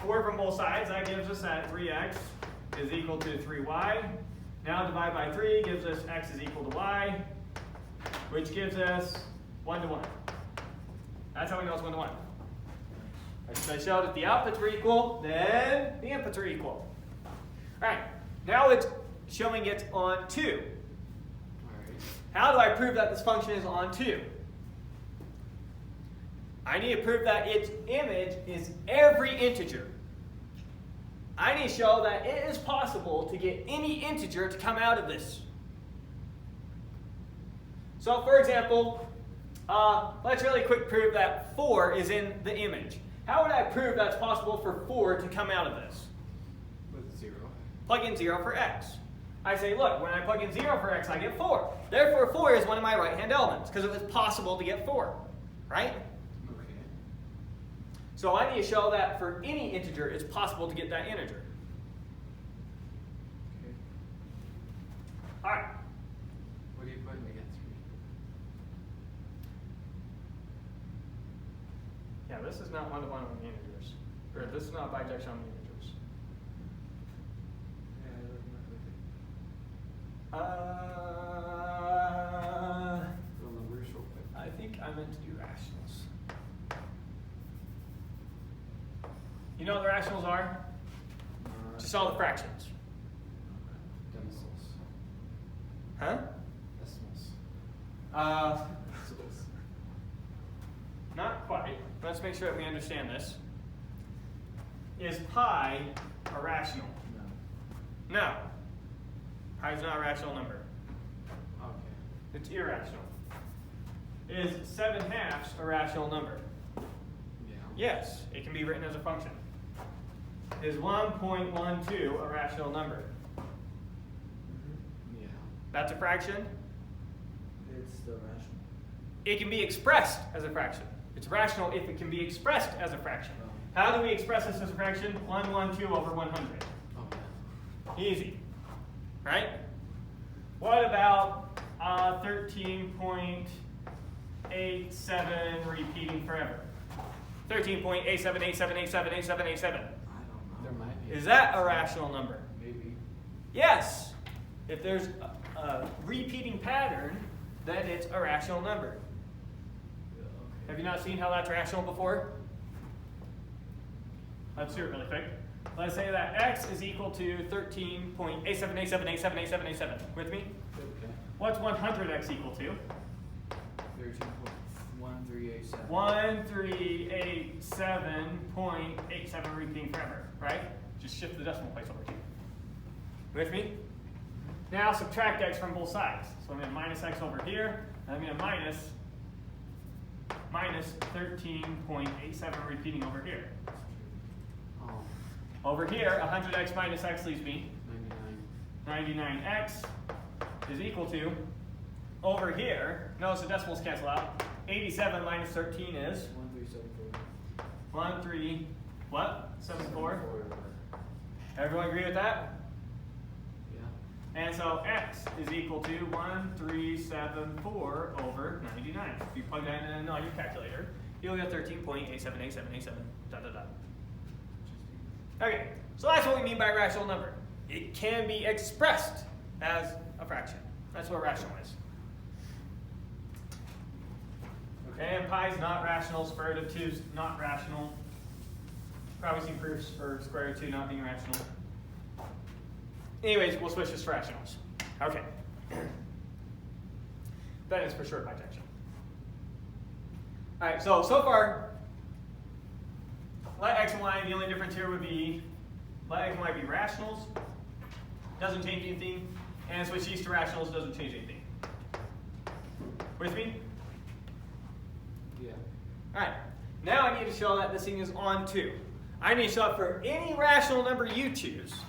[SPEAKER 1] 4 from both sides. That gives us that 3x is equal to 3y. Now divide by 3 gives us x is equal to y, which gives us 1 to 1. That's how we know it's 1 to 1. So I showed that the outputs were equal, then the inputs are equal. All right, now it's showing it's on 2.
[SPEAKER 4] Alright.
[SPEAKER 1] How do I prove that this function is on 2? I need to prove that its image is every integer. I need to show that it is possible to get any integer to come out of this. So for example, let's really quick prove that 4 is in the image. How would I prove that's possible for 4 to come out of this?
[SPEAKER 4] With 0.
[SPEAKER 1] Plug in 0 for x. I say, look, when I plug in 0 for x, I get 4. Therefore, 4 is one of my right-hand elements, because it was possible to get 4, right?
[SPEAKER 4] Okay.
[SPEAKER 1] So I need to show that for any integer, it's possible to get that integer.
[SPEAKER 4] Okay.
[SPEAKER 1] All right.
[SPEAKER 4] What are you putting against 3?
[SPEAKER 1] Yeah, this is not one-to-one on the integers. Or this is not bijection on the integers.
[SPEAKER 2] Yeah, it doesn't look like it.
[SPEAKER 4] Well, no, we're short.
[SPEAKER 1] I think I meant to do rationals. You know what the rationals are? Just all the fractions.
[SPEAKER 4] Decimals.
[SPEAKER 1] Huh?
[SPEAKER 4] Decimals.
[SPEAKER 1] Not quite. Let's make sure that we understand this. Is pi a rational?
[SPEAKER 2] No.
[SPEAKER 1] No. Pi is not a rational number.
[SPEAKER 4] Okay.
[SPEAKER 1] It's irrational. Is 7/2 a rational number?
[SPEAKER 4] Yeah.
[SPEAKER 1] Yes, it can be written as a function. Is 1.12 a rational number?
[SPEAKER 4] Yeah.
[SPEAKER 1] That's a fraction.
[SPEAKER 2] It's still rational.
[SPEAKER 1] It can be expressed as a fraction. It's rational if it can be expressed as a fraction. How do we express this as a fraction? 112 over 100.
[SPEAKER 4] Oh, yeah.
[SPEAKER 1] Easy, right? What about 13.87 repeating forever? 13.8787878787.
[SPEAKER 2] I don't know.
[SPEAKER 4] There might be.
[SPEAKER 1] Is that a rational number?
[SPEAKER 4] Maybe.
[SPEAKER 1] Yes. If there's a repeating pattern, then it's a rational number.
[SPEAKER 2] Yeah, okay.
[SPEAKER 1] Have you not seen how that's rational before? Let's do it really quick. Let's say that x is equal to 13.8787878787. With me?
[SPEAKER 4] Okay.
[SPEAKER 1] What's 100x equal to?
[SPEAKER 2] 13.1387.
[SPEAKER 1] 1387.87 repeating forever, right? Just shift the decimal place over to. With me? Now subtract x from both sides. So I'm going to minus x over here, and I'm going to minus 13.87 repeating over here.
[SPEAKER 4] Oh,
[SPEAKER 1] Over here, 100x minus x leaves me
[SPEAKER 4] 99.
[SPEAKER 1] 99x is equal to, over here, notice the decimals cancel out, 87 minus 13 is
[SPEAKER 2] 1374.
[SPEAKER 1] 74. Everyone agree with that?
[SPEAKER 4] Yeah.
[SPEAKER 1] And so x is equal to 1374 over 99. If you plug that in on your calculator, you'll get 13.878787, dot, dot, dot. Okay, so that's what we mean by a rational number. It can be expressed as a fraction. That's what rational is. Okay, and pi is not rational, square root of 2 is not rational. Probably seen proofs for square root of 2 not being rational. Anyways, we'll switch this to rationals. Okay. That is for sure bijection. Alright, so far, let x and y, the only difference here would be let x and y be rationals, doesn't change anything, and switch these to rationals, doesn't change anything. With me?
[SPEAKER 4] Yeah.
[SPEAKER 1] Alright, now I need to show that this thing is on 2. I need to show that for any rational number you choose,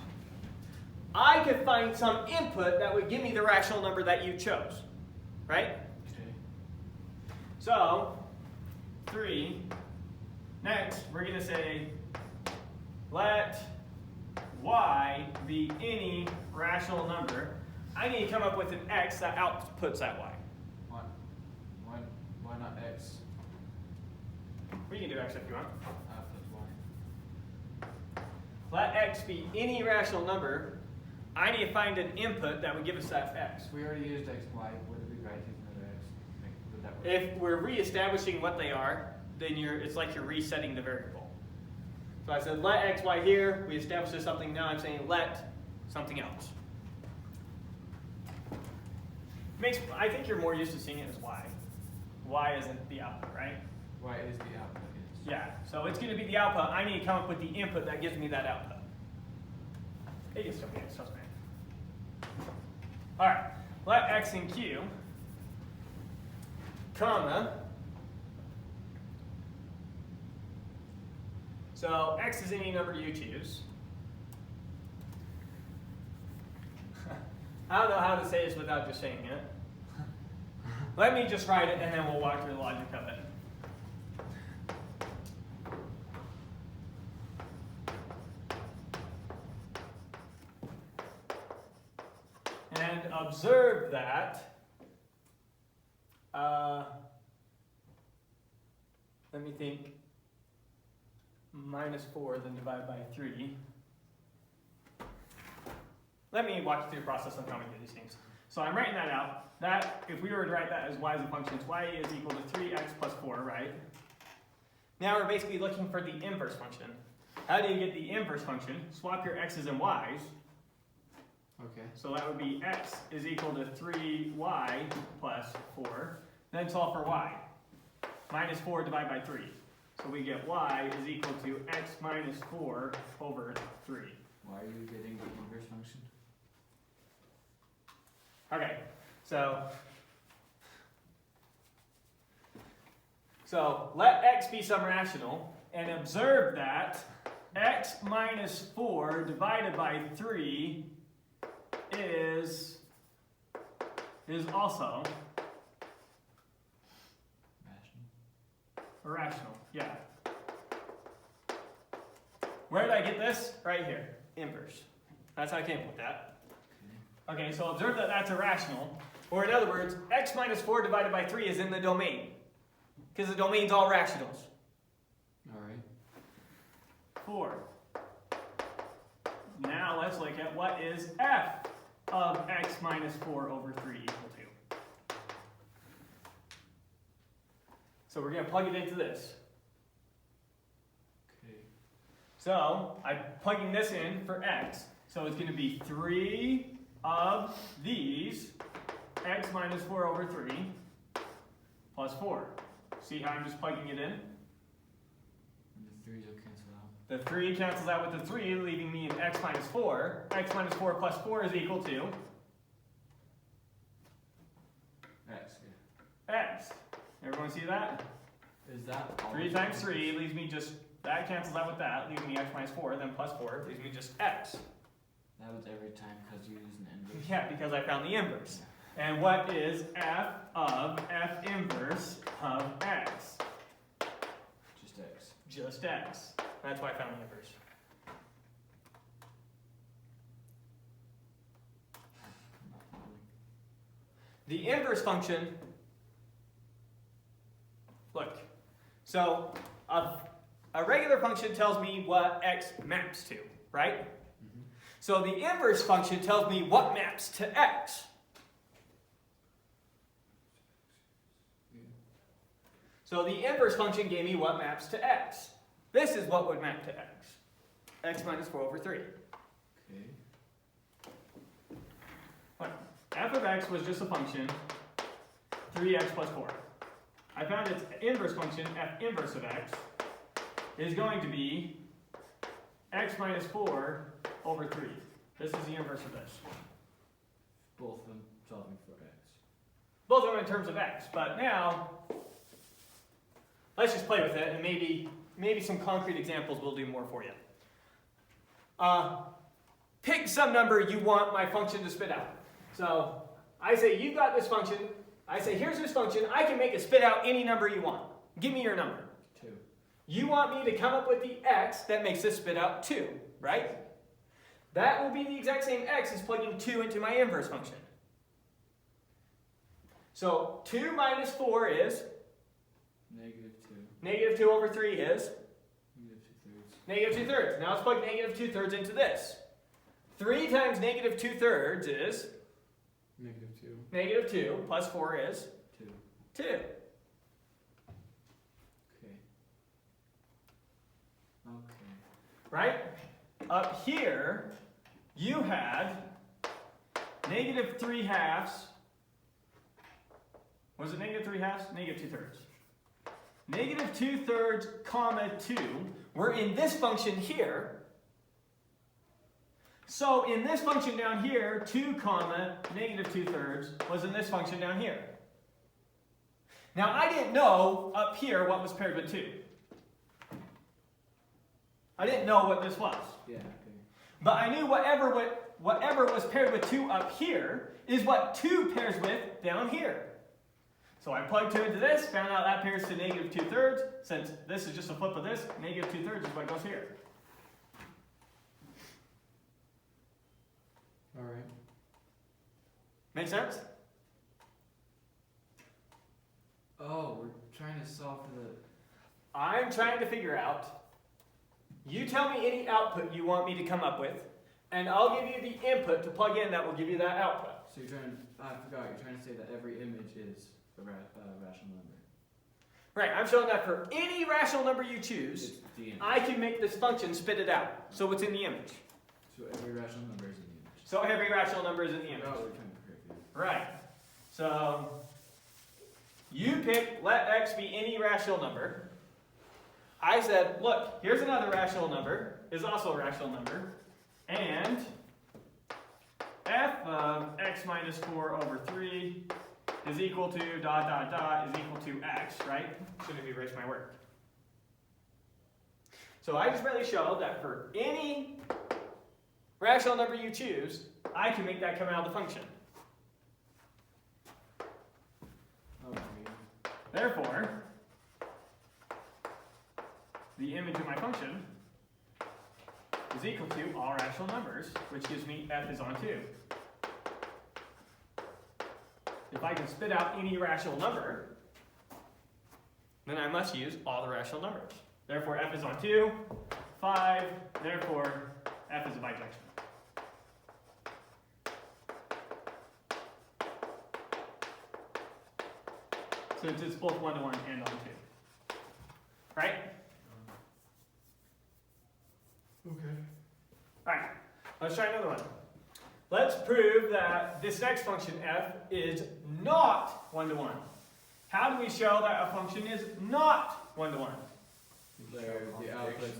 [SPEAKER 1] I could find some input that would give me the rational number that you chose. Right?
[SPEAKER 4] Okay.
[SPEAKER 1] So 3. Next, we're going to say let y be any rational number. I need to come up with an x that outputs that y.
[SPEAKER 2] Why not x?
[SPEAKER 1] We can do x if you want.
[SPEAKER 2] Output y.
[SPEAKER 1] Let x be any rational number. I need to find an input that would give us that x.
[SPEAKER 2] We already used x, y. Would it be right to use another x? Would that work?
[SPEAKER 1] If we're reestablishing what they are, then it's like you're resetting the variable. So I said let x, y here. We established something. Now I'm saying let something else. I think you're more used to seeing it as y. Y isn't the output, right?
[SPEAKER 2] Y is the output, yes.
[SPEAKER 1] Yeah, so it's going to be the output. I need to come up with the input that gives me that output. It is something else, trust me. All right, let x in q, comma. So x is any number you choose. I don't know how to say this without just saying it. Let me just write it and then we'll walk through the logic of it. And observe that, let me think, -4 then divided by 3. Let me walk you through the process of how we do these things. So I'm writing that out. That, if we were to write that as y as a function, y is equal to 3x plus 4, right? Now we're basically looking for the inverse function. How do you get the inverse function? Swap your x's and y's.
[SPEAKER 2] Okay.
[SPEAKER 1] So that would be x is equal to 3y plus 4. Then solve for y. -4 divided by 3. So we get y is equal to x minus 4 over 3.
[SPEAKER 2] Why are you getting the inverse function?
[SPEAKER 1] Okay, so let x be some rational, and observe that x minus 4 divided by 3 is also irrational. Yeah. Where did I get this? Right here, inverse. That's how I came up with that. Okay, so observe that that's irrational. Or in other words, x minus 4 divided by 3 is in the domain. Because the domain's all rationals.
[SPEAKER 2] Alright.
[SPEAKER 1] 4. Now let's look at what is f of x minus 4 over 3 equal to. So we're going to plug it into this.
[SPEAKER 2] Okay.
[SPEAKER 1] So I'm plugging this in for x. So it's going to be 3 of these, x minus 4 over 3, plus 4. See how I'm just plugging it in?
[SPEAKER 2] And the 3's will cancel out.
[SPEAKER 1] The 3 cancels out with the 3, leaving me an x minus 4. X minus 4 plus 4 is equal to
[SPEAKER 2] X, yeah.
[SPEAKER 1] x. Everyone see that?
[SPEAKER 2] Is that all
[SPEAKER 1] 3 times 3 leaves me just, that cancels out with that, leaving me x minus 4, then plus 4 leaves me just x.
[SPEAKER 2] That was every time because you used an inverse.
[SPEAKER 1] Yeah, because I found the inverse. And what is f of f inverse of x?
[SPEAKER 2] Just X.
[SPEAKER 1] Just x. That's why I found the inverse.
[SPEAKER 2] Not following.
[SPEAKER 1] The inverse function, look, so a regular function tells me what x maps to, right? So the inverse function tells me what maps to x. So the inverse function gave me what maps to x. This is what would map to x. X minus 4 over 3.
[SPEAKER 2] Okay.
[SPEAKER 1] What? F of x was just a function, 3x plus 4. I found its inverse function, f inverse of x, is going to be x minus 4 over 3. This is the inverse of this.
[SPEAKER 2] Both of them solving for X.
[SPEAKER 1] Both of them in terms of x, but now, let's just play with it, and maybe some concrete examples will do more for you. Pick some number you want my function to spit out. So I say you've got this function, I say, here's this function. I can make it spit out any number you want. Give me your number.
[SPEAKER 2] 2.
[SPEAKER 1] You want me to come up with the x that makes this spit out 2, right? That will be the exact same x as plugging 2 into my inverse function. So 2 minus 4 is?
[SPEAKER 2] Negative 2.
[SPEAKER 1] Negative 2 over 3 is?
[SPEAKER 2] Negative 2/3.
[SPEAKER 1] Negative 2/3. Now let's plug negative 2/3 into this. 3 times negative 2/3 is?
[SPEAKER 4] Negative 2.
[SPEAKER 1] Negative 2 plus 4 is?
[SPEAKER 2] 2.
[SPEAKER 1] 2.
[SPEAKER 2] Okay. Okay.
[SPEAKER 1] Right? Up here, you had negative 3/2. Was it negative 3/2? Negative 2/3. Negative 2/3 comma 2 were in this function here. So in this function down here, 2 comma negative 2/3 was in this function down here. Now I didn't know up here what was paired with 2. I didn't know what this was.
[SPEAKER 2] Yeah, okay.
[SPEAKER 1] But I knew whatever was paired with 2 up here is what 2 pairs with down here. So I plugged 2 into this, found out that pairs to negative 2/3. Since this is just a flip of this, negative 2/3 is what goes here.
[SPEAKER 4] Alright.
[SPEAKER 1] Make sense?
[SPEAKER 2] Oh, we're trying to solve for the...
[SPEAKER 1] I'm trying to figure out, you tell me any output you want me to come up with, and I'll give you the input to plug in that will give you that output.
[SPEAKER 2] So you're trying... I forgot, you're trying to say that every image is a rational number.
[SPEAKER 1] Right, I'm showing that for any rational number you choose,
[SPEAKER 2] It's the image.
[SPEAKER 1] I can make this function spit it out. So it's in the image.
[SPEAKER 2] So every rational number is in the image.
[SPEAKER 1] So every rational number is in the image.
[SPEAKER 2] Oh, we're trying to correct you.
[SPEAKER 1] Right. So you pick let x be any rational number. I said, look, here's another rational number, is also a rational number, and f of x minus 4 over 3 is equal to dot dot dot is equal to x, right? Shouldn't have erased my work. So I just really showed that for any rational number you choose, I can make that come out of the function.
[SPEAKER 2] Okay.
[SPEAKER 1] Therefore, the image of my function is equal to all rational numbers, which gives me f is on 2. If I can spit out any rational number, then I must use all the rational numbers. Therefore, f is on 2, 5, therefore, f is a bijection. Since it's both 1-to-1 and on 2. Right?
[SPEAKER 4] Okay.
[SPEAKER 1] Alright, let's try another one. Let's prove that this next function f is not 1-to-1. How do we show that a function is not 1-to-1?
[SPEAKER 2] Where the outputs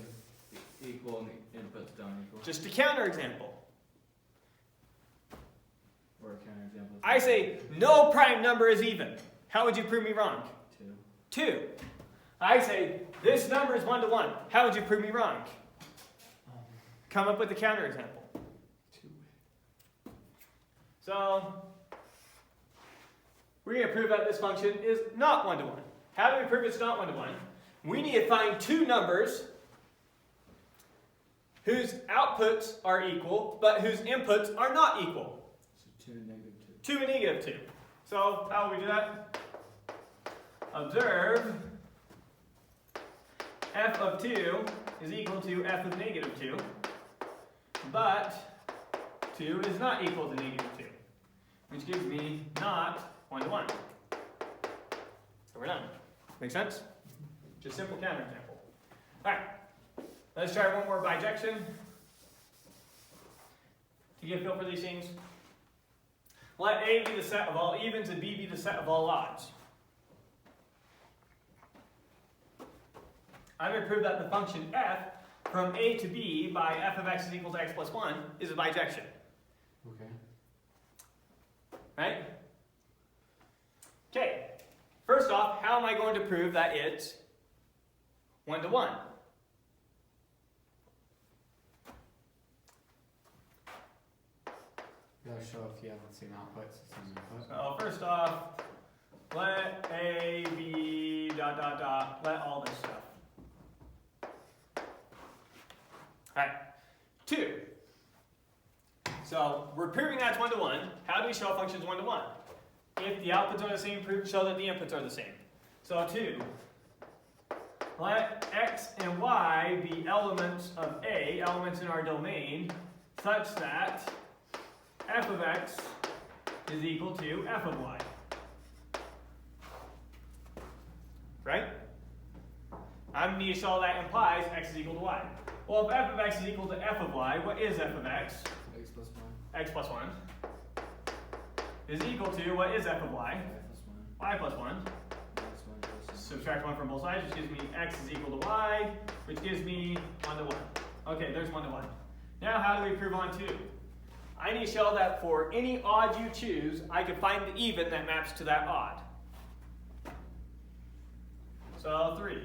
[SPEAKER 2] equal and the inputs don't equal.
[SPEAKER 1] Just a counterexample.
[SPEAKER 2] Or a counterexample.
[SPEAKER 1] I say no prime number is even. How would you prove me wrong?
[SPEAKER 2] 2.
[SPEAKER 1] 2. I say this number is 1-to-1. How would you prove me wrong? Come up with a counterexample.
[SPEAKER 2] 2.
[SPEAKER 1] So we're going to prove that this function is not 1-to-1. How do we prove it's not 1-to-1? We need to find two numbers whose outputs are equal, but whose inputs are not equal.
[SPEAKER 2] So 2 and negative 2.
[SPEAKER 1] 2 and negative 2. So how will we do that? Observe f of 2 is equal to f of negative 2, but 2 is not equal to negative 2, which gives me not 1-to-1. So we're done. Make sense? Just simple counterexample. Alright, let's try one more bijection to get a feel for these things. Let A be the set of all evens and B be the set of all odds. I'm going to prove that the function f from A to B by f of x is equal to x plus 1 is a bijection.
[SPEAKER 4] Okay.
[SPEAKER 1] Right? Okay. First off, how am I going to prove that it's 1-to-1?
[SPEAKER 4] You gotta show if you have the same outputs, the same input.
[SPEAKER 1] So first off, let A, B, dot, dot, dot, let all this stuff. Alright, 2. So we're proving that's 1 to 1. How do we show a function's 1 to 1? If the outputs are the same, show that the inputs are the same. So 2. Let x and y be elements of A, elements in our domain, such that f of x is equal to f of y. Right? I'm going to show that implies x is equal to y. Well, if f of x is equal to f of y, what is f of x?
[SPEAKER 2] X plus 1.
[SPEAKER 1] X plus 1 is equal to, what is f of y?
[SPEAKER 2] Y plus 1.
[SPEAKER 1] Y plus 1.
[SPEAKER 2] Minus 1 plus 1.
[SPEAKER 1] Subtract 1 from both sides, which gives me x is equal to y, which gives me 1 to 1. Okay, there's 1 to 1. Now how do we prove on 2? I need to show that for any odd you choose, I can find the even that maps to that odd. So 3.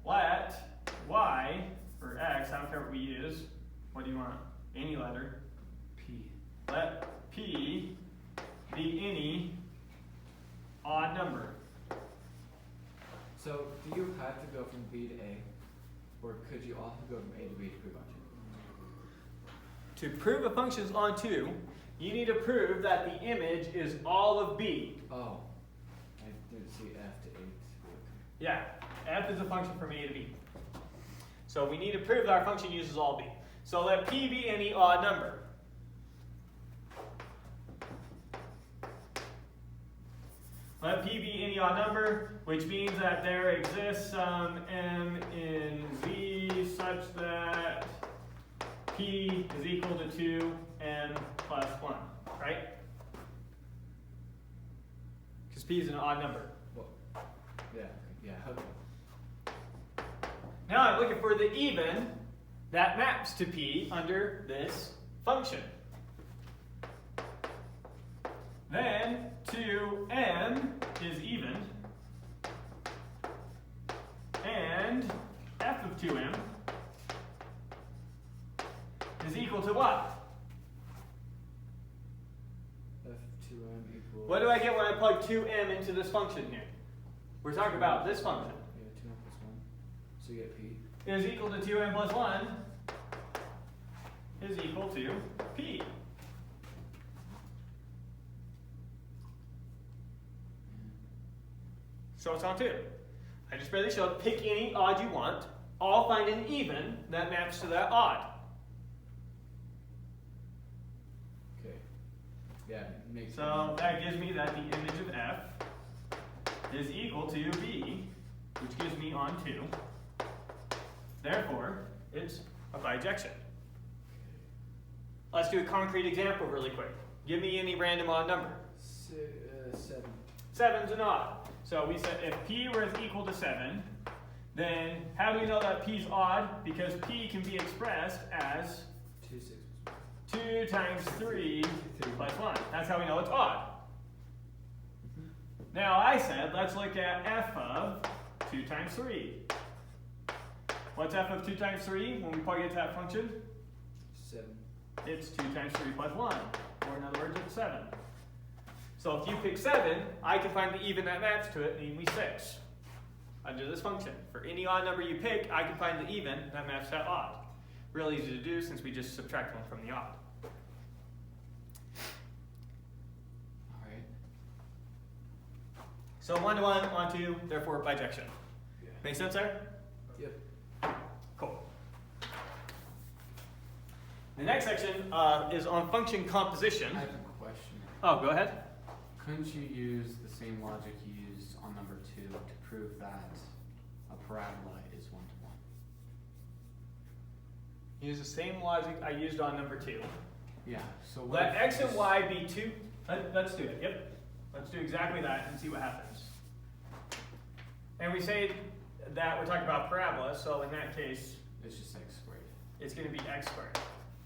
[SPEAKER 1] Let y, or x, I don't care what we use. What do you want? Any letter.
[SPEAKER 4] P.
[SPEAKER 1] Let p be any odd number.
[SPEAKER 2] So, do you have to go from B to A? Or could you also go from A to B to prove on 2?
[SPEAKER 1] To prove a function is on 2, you need to prove that the image is all of B.
[SPEAKER 2] Oh. I didn't see F to A to B.
[SPEAKER 1] Yeah, f is a function from A to B. So we need to prove that our function uses all B. So let p be any odd number. Let p be any odd number, which means that there exists some m in Z such that p is equal to 2m plus 1, right? Because p is an odd number.
[SPEAKER 2] Well, yeah, okay.
[SPEAKER 1] Now I'm looking for the even that maps to p under this function. Then 2m is even, and f of 2m is equal to what?
[SPEAKER 2] F 2m equals.
[SPEAKER 1] What do I get when I plug 2m into this function here? We're talking about this function.
[SPEAKER 2] Yeah, 2m plus 1. So you get P.
[SPEAKER 1] Is equal to 2m plus 1 is equal to p. So it's on 2. I just barely showed pick any odd you want. I'll find an even that maps to that odd.
[SPEAKER 2] Okay. Yeah, it makes
[SPEAKER 1] So that gives me that the image of f is equal to b, which gives me on 2. Therefore, it's a bijection. Let's do a concrete example really quick. Give me any random odd number.
[SPEAKER 2] 7.
[SPEAKER 1] 7's an odd. So we said if p was equal to 7, then how do we know that p is odd? Because p can be expressed as
[SPEAKER 2] 2 6
[SPEAKER 1] 2 times 3 plus 1. That's how we know it's odd. Now I said, let's look at f of 2 times 3. What's f of 2 times 3 when we plug it into that function?
[SPEAKER 2] 7.
[SPEAKER 1] It's 2 times 3 plus 1. Or in other words, it's 7. So if you pick 7, I can find the even that maps to it, namely 6. Under this function. For any odd number you pick, I can find the even that maps to that odd. Real easy to do since we just subtract one from the odd.
[SPEAKER 2] Alright.
[SPEAKER 1] So 1 to 1, on 2, therefore bijection.
[SPEAKER 2] Yeah.
[SPEAKER 1] Make sense there?
[SPEAKER 2] Yep.
[SPEAKER 1] Cool. The next section is on function composition.
[SPEAKER 4] I have a question.
[SPEAKER 1] Oh, go ahead.
[SPEAKER 4] Couldn't you use the same logic you used on number 2 to prove that a parabola is 1 to 1?
[SPEAKER 1] Use the same logic I used on number 2.
[SPEAKER 4] Yeah. So what
[SPEAKER 1] Let
[SPEAKER 4] if
[SPEAKER 1] x and
[SPEAKER 4] this-
[SPEAKER 1] y be 2. Let's do it. Yep. Let's do exactly that and see what happens. And we say that we're talking about parabola, so in that case,
[SPEAKER 4] It's just x squared.
[SPEAKER 1] it's going to be x squared.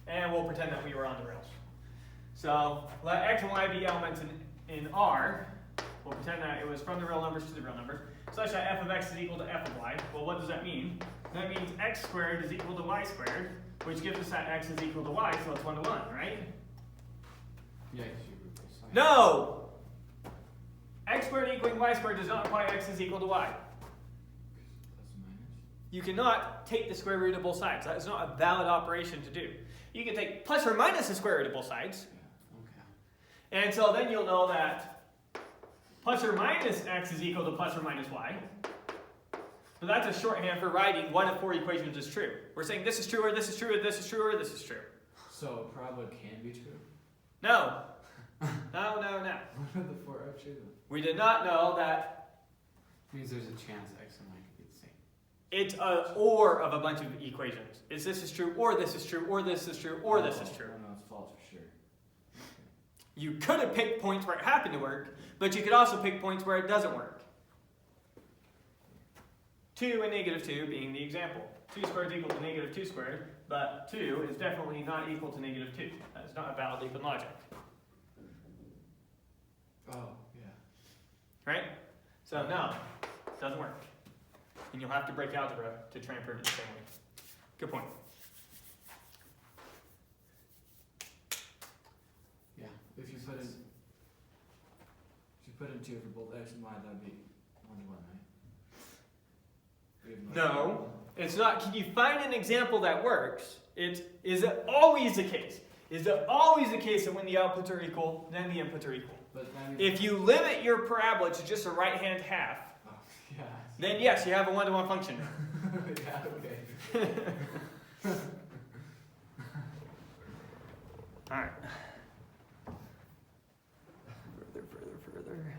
[SPEAKER 1] And we'll pretend that we were on the rails. So let x and y be elements in R. We'll pretend that it was from the real numbers to the real numbers, such that f of x is equal to f of y. Well, what does that mean? That means x squared is equal to y squared, which gives us that x is equal to y, so it's 1 to 1, right?
[SPEAKER 4] Yeah, because you replace sign.
[SPEAKER 1] No! X squared equaling y squared does not imply x is equal to y.
[SPEAKER 2] Plus or minus.
[SPEAKER 1] You cannot take the square root of both sides. That is not a valid operation to do. You can take plus or minus the square root of both sides.
[SPEAKER 2] Yeah.
[SPEAKER 1] And so then you'll know that plus or minus x is equal to plus or minus y. So that's a shorthand for writing one of 4 equations is true. We're saying this is true, or this is true, or this is true, or this is true.
[SPEAKER 2] So parabola can be true?
[SPEAKER 1] No. No, no, no.
[SPEAKER 2] What are the 4 are true then?
[SPEAKER 1] We did not know that
[SPEAKER 4] Means there's a chance x and y could be the same.
[SPEAKER 1] it's a or of a bunch of equations. Is this is true, or this is true, or this is true, or this is true.
[SPEAKER 2] Oh, no, it's false for sure.
[SPEAKER 1] You could have picked points where it happened to work, but you could also pick points where it doesn't work. 2 and negative 2 being the example. 2 squared is equal to negative 2 squared, but 2 is definitely not equal to negative 2. That is not a valid leap in logic.
[SPEAKER 2] Oh, yeah.
[SPEAKER 1] Right? So no, it doesn't work. And you'll have to break algebra to try and prove it the same way. Good point.
[SPEAKER 2] Yeah. If you put in 2 for both x and y, that would be 1 to 1, right? Even though-
[SPEAKER 1] No, it's not. Can you find an example that works? Is it always the case? Is it always the case that when the outputs are equal, then the inputs are equal?
[SPEAKER 2] But that means
[SPEAKER 1] If you limit your parabola to just a right-hand half,
[SPEAKER 2] oh, yeah.
[SPEAKER 1] then yes, you have a one-to-one function.
[SPEAKER 2] Yeah, okay.
[SPEAKER 1] All right. Further.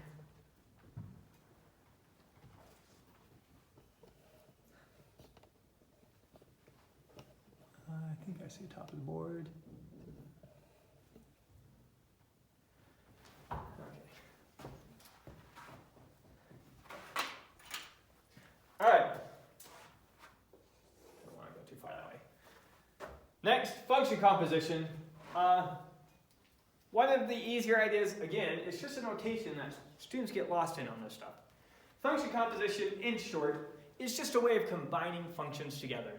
[SPEAKER 1] I think I see top of the board. All right. Don't want to go too far that way. Next, function composition. One of the easier ideas, again, is just a notation that students get lost in on this stuff. Function composition, in short, is just a way of combining functions together.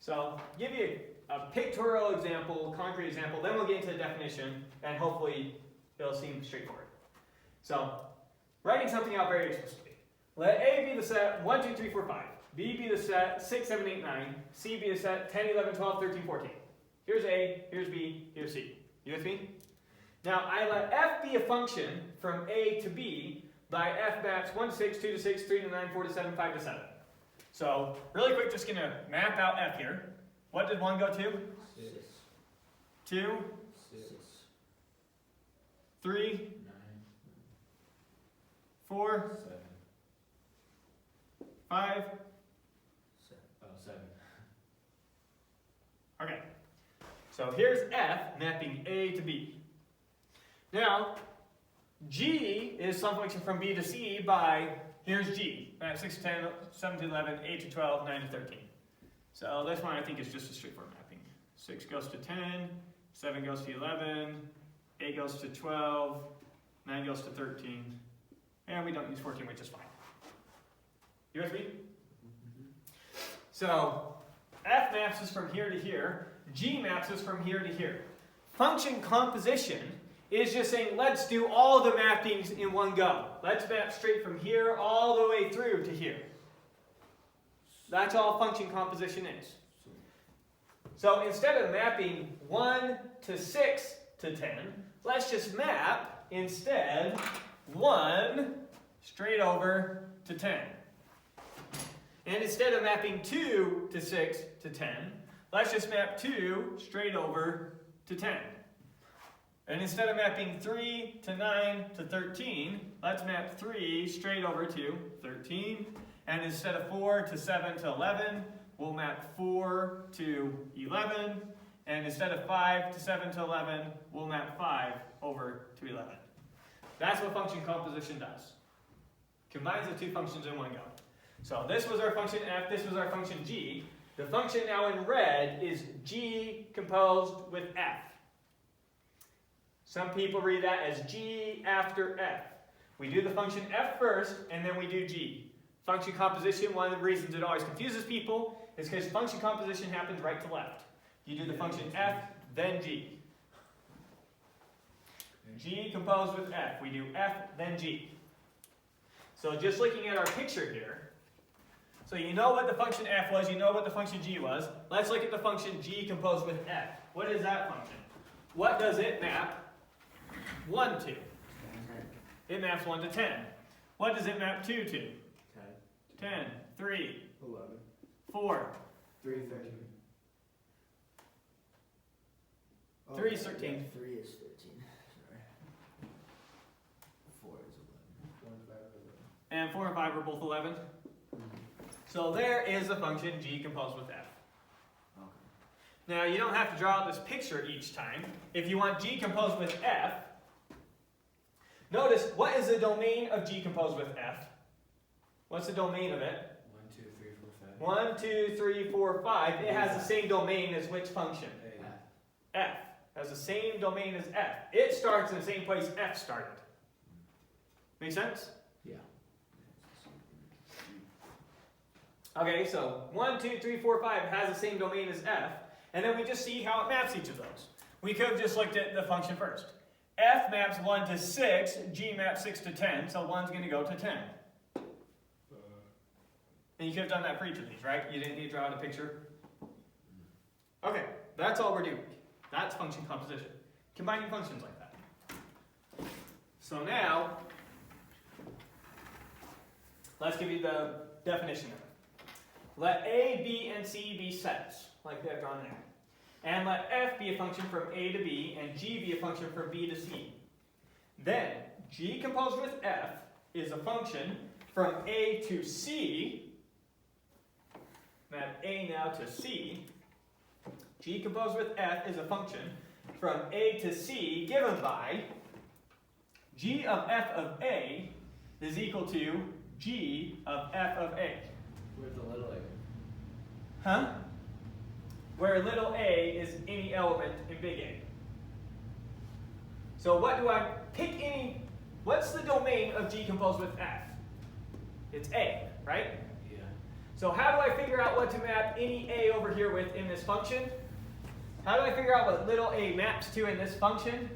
[SPEAKER 1] So, give you a pictorial example, concrete example, then we'll get into the definition, and hopefully it'll seem straightforward. So, writing something out very explicitly. Let A be the set 1, 2, 3, 4, 5. B be the set 6, 7, 8, 9. C be the set 10, 11, 12, 13, 14. Here's A, here's B, here's C. You with me? Now, I let F be a function from A to B by F maps 1 to 6, 2 to 6, 3 to 9, 4 to 7, 5 to 7. So, really quick, just going to map out F here. What did 1 go to?
[SPEAKER 2] 6.
[SPEAKER 1] 2,
[SPEAKER 2] 6.
[SPEAKER 1] 3,
[SPEAKER 2] 9.
[SPEAKER 1] 4,
[SPEAKER 2] 7.
[SPEAKER 1] 5.
[SPEAKER 2] Oh, 7.
[SPEAKER 1] Okay. So here's F mapping A to B. Now, G is some function from B to C by, here's G. Map 6 to 10, 7 to 11, 8 to 12, 9 to 13. So this one I think is just a straightforward mapping. 6 goes to 10, 7 goes to 11, 8 goes to 12, 9 goes to 13, and we don't use 14, which is fine. You with me? So, F maps us from here to here, G maps us from here to here. Function composition is just saying, let's do all the mappings in one go. Let's map straight from here all the way through to here. That's all function composition is. So instead of mapping 1 to 6 to 10, let's just map instead 1 straight over to 10. And instead of mapping 2 to 6 to 10, let's just map 2 straight over to 10. And instead of mapping 3 to 9 to 13, let's map 3 straight over to 13. And instead of 4 to 7 to 11, we'll map 4 to 11. And instead of 5 to 7 to 11, we'll map 5 over to 11. That's what function composition does. Combines the two functions in one go. So this was our function F, this was our function G. The function now in red is G composed with F. Some people read that as G after F. We do the function F first, and then we do G. Function composition, one of the reasons it always confuses people is because function composition happens right to left. You do the function F, then G. G composed with f. We do f, then G. So just looking at our picture here, so you know what the function f was, you know what the function g was. Let's look at the function g composed with f. What is that function? What does it map 1 to? It maps 1 to 10. What does it map 2 to? 10, 3,
[SPEAKER 2] 11.
[SPEAKER 1] 4.
[SPEAKER 2] 3, 13.
[SPEAKER 1] 3 is 13.
[SPEAKER 3] 3 is 13. Sorry. 4 is 11.
[SPEAKER 1] And 4 and 5 are both 11. So there is the function g composed with f.
[SPEAKER 3] Okay.
[SPEAKER 1] Now you don't have to draw out this picture each time. If you want g composed with f, notice what is the domain of g composed with f? What's the domain of it?
[SPEAKER 4] 1, 2, 3, 4, 5.
[SPEAKER 1] 1, 2, 3, 4, 5. It has the same domain as which function? F. Has the same domain as f. It starts in the same place f started. Make sense?
[SPEAKER 3] Yeah.
[SPEAKER 1] Okay, so 1, 2, 3, 4, 5 has the same domain as f, and then we just see how it maps each of those. We could have just looked at the function first. F maps 1 to 6, g maps 6 to 10, so 1's going to go to 10. And you could have done that for each of these, right? You didn't need to draw out a picture. Okay, that's all we're doing. That's function composition. Combining functions like that. So now, let's give you the definition of it. Let A, B, and C be sets, like they've drawn there. And let f be a function from A to B, and g be a function from B to C. Then, g composed with f is a function from A to C. Map A now to C. G composed with f is a function from A to C given by g of f of A is equal to g of f of A.
[SPEAKER 2] Where's the little a?
[SPEAKER 1] Huh? Where little a is any element in big A. So what do I pick any, what's the domain of g composed with f? It's A, right?
[SPEAKER 3] Yeah.
[SPEAKER 1] So how do I figure out what to map any a over here with in this function? How do I figure out what little a maps to in this function?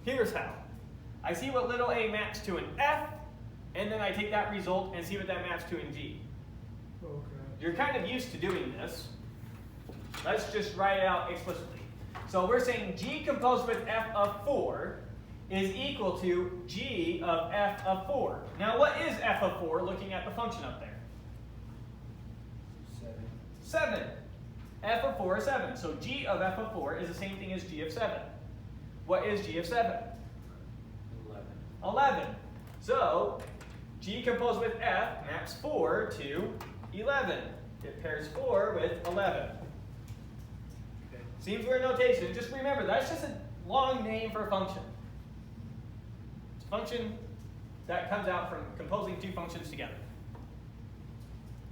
[SPEAKER 1] Here's how. I see what little a maps to in f, and then I take that result and see what that maps to in g.
[SPEAKER 2] Okay.
[SPEAKER 1] You're kind of used to doing this. Let's just write it out explicitly. So we're saying g composed with f of 4 is equal to g of f of 4. Now what is f of 4 looking at the function up there? 7. F of 4 is 7. So g of f of 4 is the same thing as g of 7. What is g of 7? 11. So g composed with f maps 4 to 11. It pairs 4 with 11.
[SPEAKER 2] Okay.
[SPEAKER 1] Seems weird notation. Just remember, that's just a long name for a function. It's a function that comes out from composing two functions together.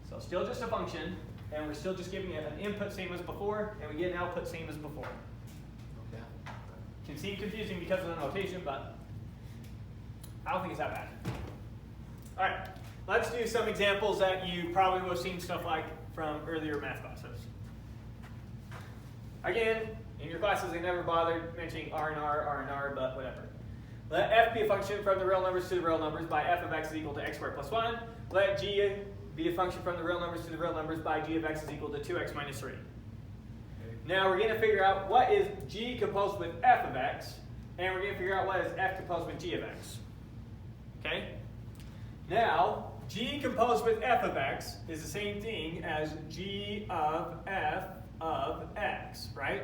[SPEAKER 1] So still just a function, and we're still just giving it an input same as before, and we get an output same as before.
[SPEAKER 3] Okay.
[SPEAKER 1] Can seem confusing because of the notation, but I don't think it's that bad. All right, let's do some examples that you probably would have seen stuff like from earlier math classes. Again, in your classes, they never bothered mentioning R and R, but whatever. Let f be a function from the real numbers to the real numbers by f of x is equal to x squared plus 1. Let g be a function from the real numbers to the real numbers by g of x is equal to 2x minus 3. Now we're going to figure out what is g composed with f of x, and we're going to figure out what is f composed with g of x. Okay? Now, g composed with f of x is the same thing as g of f of x, right?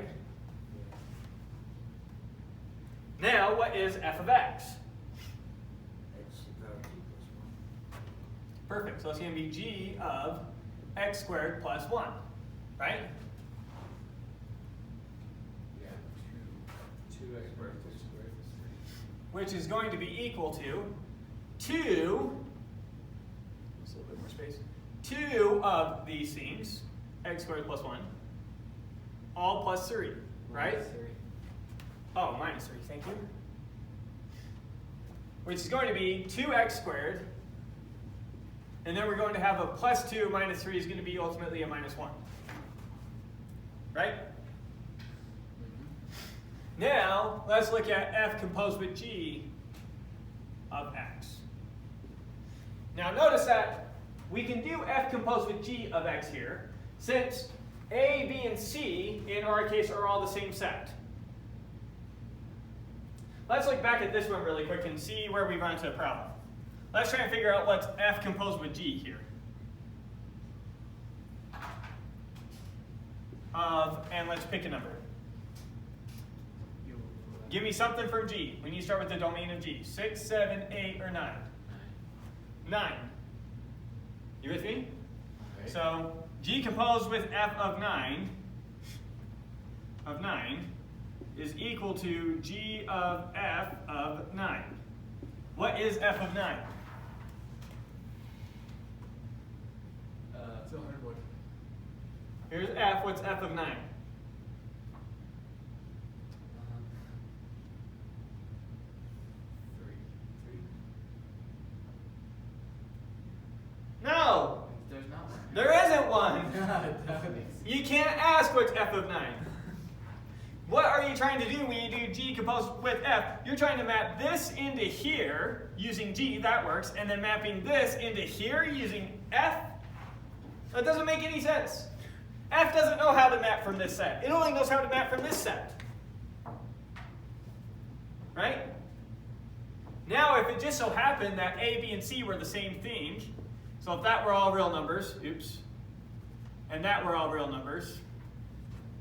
[SPEAKER 1] Now, what is f of x?
[SPEAKER 3] X to the power of g plus 1.
[SPEAKER 1] Perfect. So it's going to be g of x squared plus 1, right?
[SPEAKER 4] Yeah. 2x squared plus 3.
[SPEAKER 1] Which is going to be equal to 2, just a little bit more space, 2 of these things, x squared plus 1, all plus 3, right? Oh, minus 3, thank you. Which is going to be 2x squared, and then we're going to have a plus 2 minus 3 is going to be ultimately a minus 1. Right? Now, let's look at f composed with g of x. Now notice that we can do f composed with g of x here, since a, b, and c, in our case, are all the same set. Let's look back at this one really quick and see where we run into a problem. Let's try and figure out what's f composed with g here. And let's pick a number. Give me something from g. We need to start with the domain of g. 6, 7, 8, or 9? 9. You with me?
[SPEAKER 2] Okay.
[SPEAKER 1] So g composed with f of 9 is equal to g of f of 9. What is f of 9?
[SPEAKER 2] So what?
[SPEAKER 1] Here's f. What's f of 9? No!
[SPEAKER 2] There's not one.
[SPEAKER 1] There isn't one!
[SPEAKER 2] Definitely.
[SPEAKER 1] You can't ask what's f of 9. What are you trying to do when you do g composed with f? You're trying to map this into here using g, that works, and then mapping this into here using f? That doesn't make any sense. F doesn't know how to map from this set. It only knows how to map from this set. Right? Now, if it just so happened that a, b, and c were the same thing, so if that were all real numbers, oops, and that were all real numbers,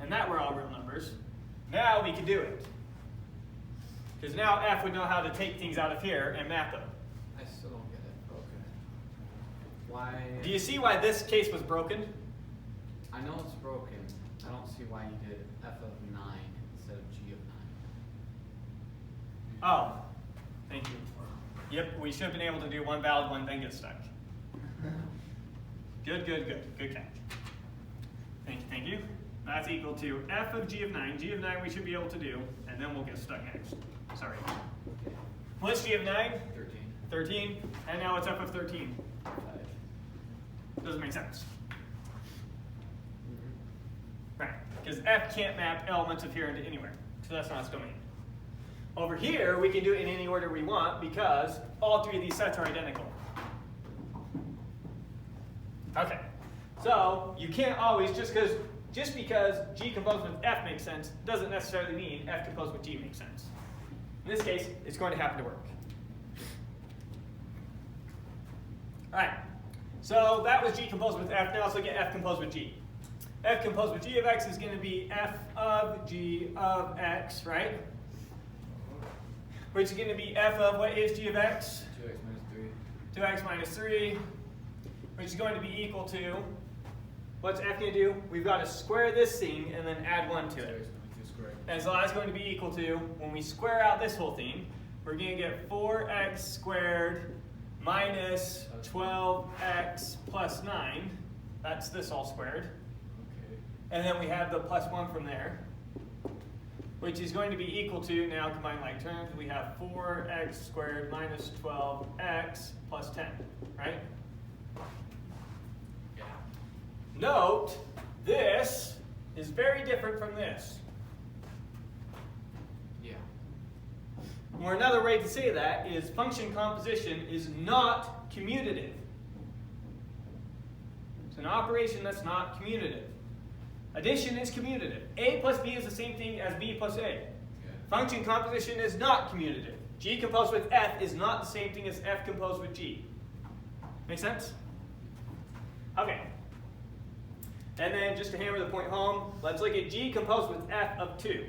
[SPEAKER 1] and that were all real numbers, now we could do it. Because now f would know how to take things out of here and map them.
[SPEAKER 2] I still don't get it. Okay. Why?
[SPEAKER 1] Do you see why this case was broken?
[SPEAKER 4] I know it's broken. I don't see why you did f of 9 instead of g of 9.
[SPEAKER 1] Oh, thank you. Yep, we should have been able to do one valid one, then get stuck. Good catch. Thank you. That's equal to f of g of 9. G of 9 we should be able to do, and then we'll get stuck next. Sorry. What's g of 9?
[SPEAKER 2] 13.
[SPEAKER 1] 13. And now what's f of 13?
[SPEAKER 2] 5.
[SPEAKER 1] Doesn't make sense. Right, because f can't map elements of here into anywhere, so that's not its domain. Over here, we can do it in any order we want because all three of these sets are identical. Okay, so you can't always, just because g composed with f makes sense, doesn't necessarily mean f composed with g makes sense. In this case, it's going to happen to work. All right, so that was g composed with f. Now let's look at f composed with g. F composed with g of x is going to be f of g of x, right? Which is going to be f of, what is g of x?
[SPEAKER 2] 2x minus 3.
[SPEAKER 1] 2x minus 3, which is going to be equal to, what's f going to do? We've got to square this thing and then add 1 to
[SPEAKER 2] 2x
[SPEAKER 1] it.
[SPEAKER 2] minus 2 squared.
[SPEAKER 1] And so that's going to be equal to, when we square out this whole thing, we're going to get 4x squared minus 12x plus 9. That's this all squared.
[SPEAKER 2] Okay.
[SPEAKER 1] And then we have the plus 1 from there, which is going to be equal to, now combine like terms, we have 4x squared minus 12x plus 10, right?
[SPEAKER 2] Yeah.
[SPEAKER 1] Note, this is very different from this.
[SPEAKER 2] Yeah.
[SPEAKER 1] Or another way to say that is function composition is not commutative. It's an operation that's not commutative. Addition is commutative. A plus B is the same thing as B plus A.
[SPEAKER 2] Yeah.
[SPEAKER 1] Function composition is not commutative. G composed with F is not the same thing as F composed with G. Make sense? Okay. And then just to hammer the point home, let's look at G composed with F of 2.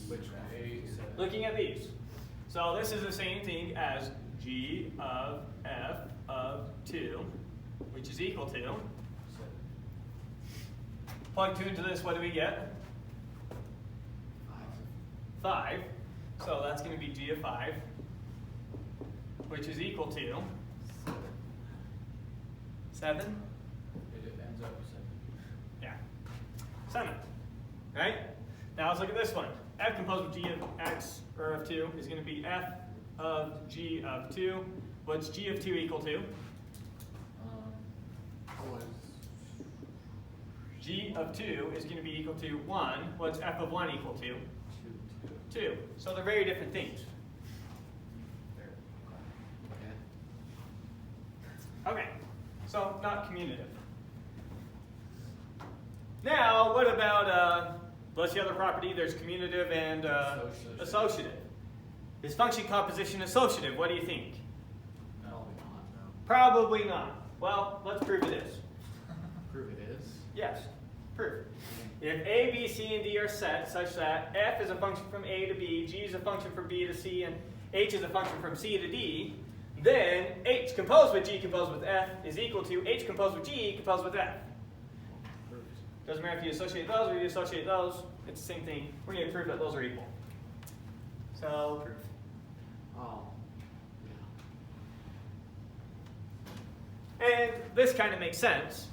[SPEAKER 2] Which one?
[SPEAKER 1] Looking at these. So this is the same thing as G of F of 2, which is equal to, plug 2 into this, what do we get? 5. So that's going to be G of 5, which is equal to 7.
[SPEAKER 2] It ends up with 7.
[SPEAKER 1] Yeah, 7. Right? Now let's look at this one. F composed with G of X, or of 2, is going to be F of G of 2. What's G of 2 equal to?
[SPEAKER 2] Was
[SPEAKER 1] g of 2 is going to be equal to 1. What's f of 1 equal to? 2. So they're very different things. Okay, so not commutative. Now, what about, what's the other property? There's commutative and associative. Is function composition associative? What do you think?
[SPEAKER 2] Probably not, no.
[SPEAKER 1] Probably not. Well, let's prove it is.
[SPEAKER 4] Prove it is.
[SPEAKER 1] Yes, proof. If A, B, C, and D are set such that f is a function from A to B, g is a function from B to C, and h is a function from C to D, then h composed with g composed with f is equal to h composed with g composed with f. Doesn't matter if you associate those or you associate those, it's the same thing. We're going to prove that those are equal. So, proof.
[SPEAKER 4] Oh.
[SPEAKER 1] And this kind of makes sense.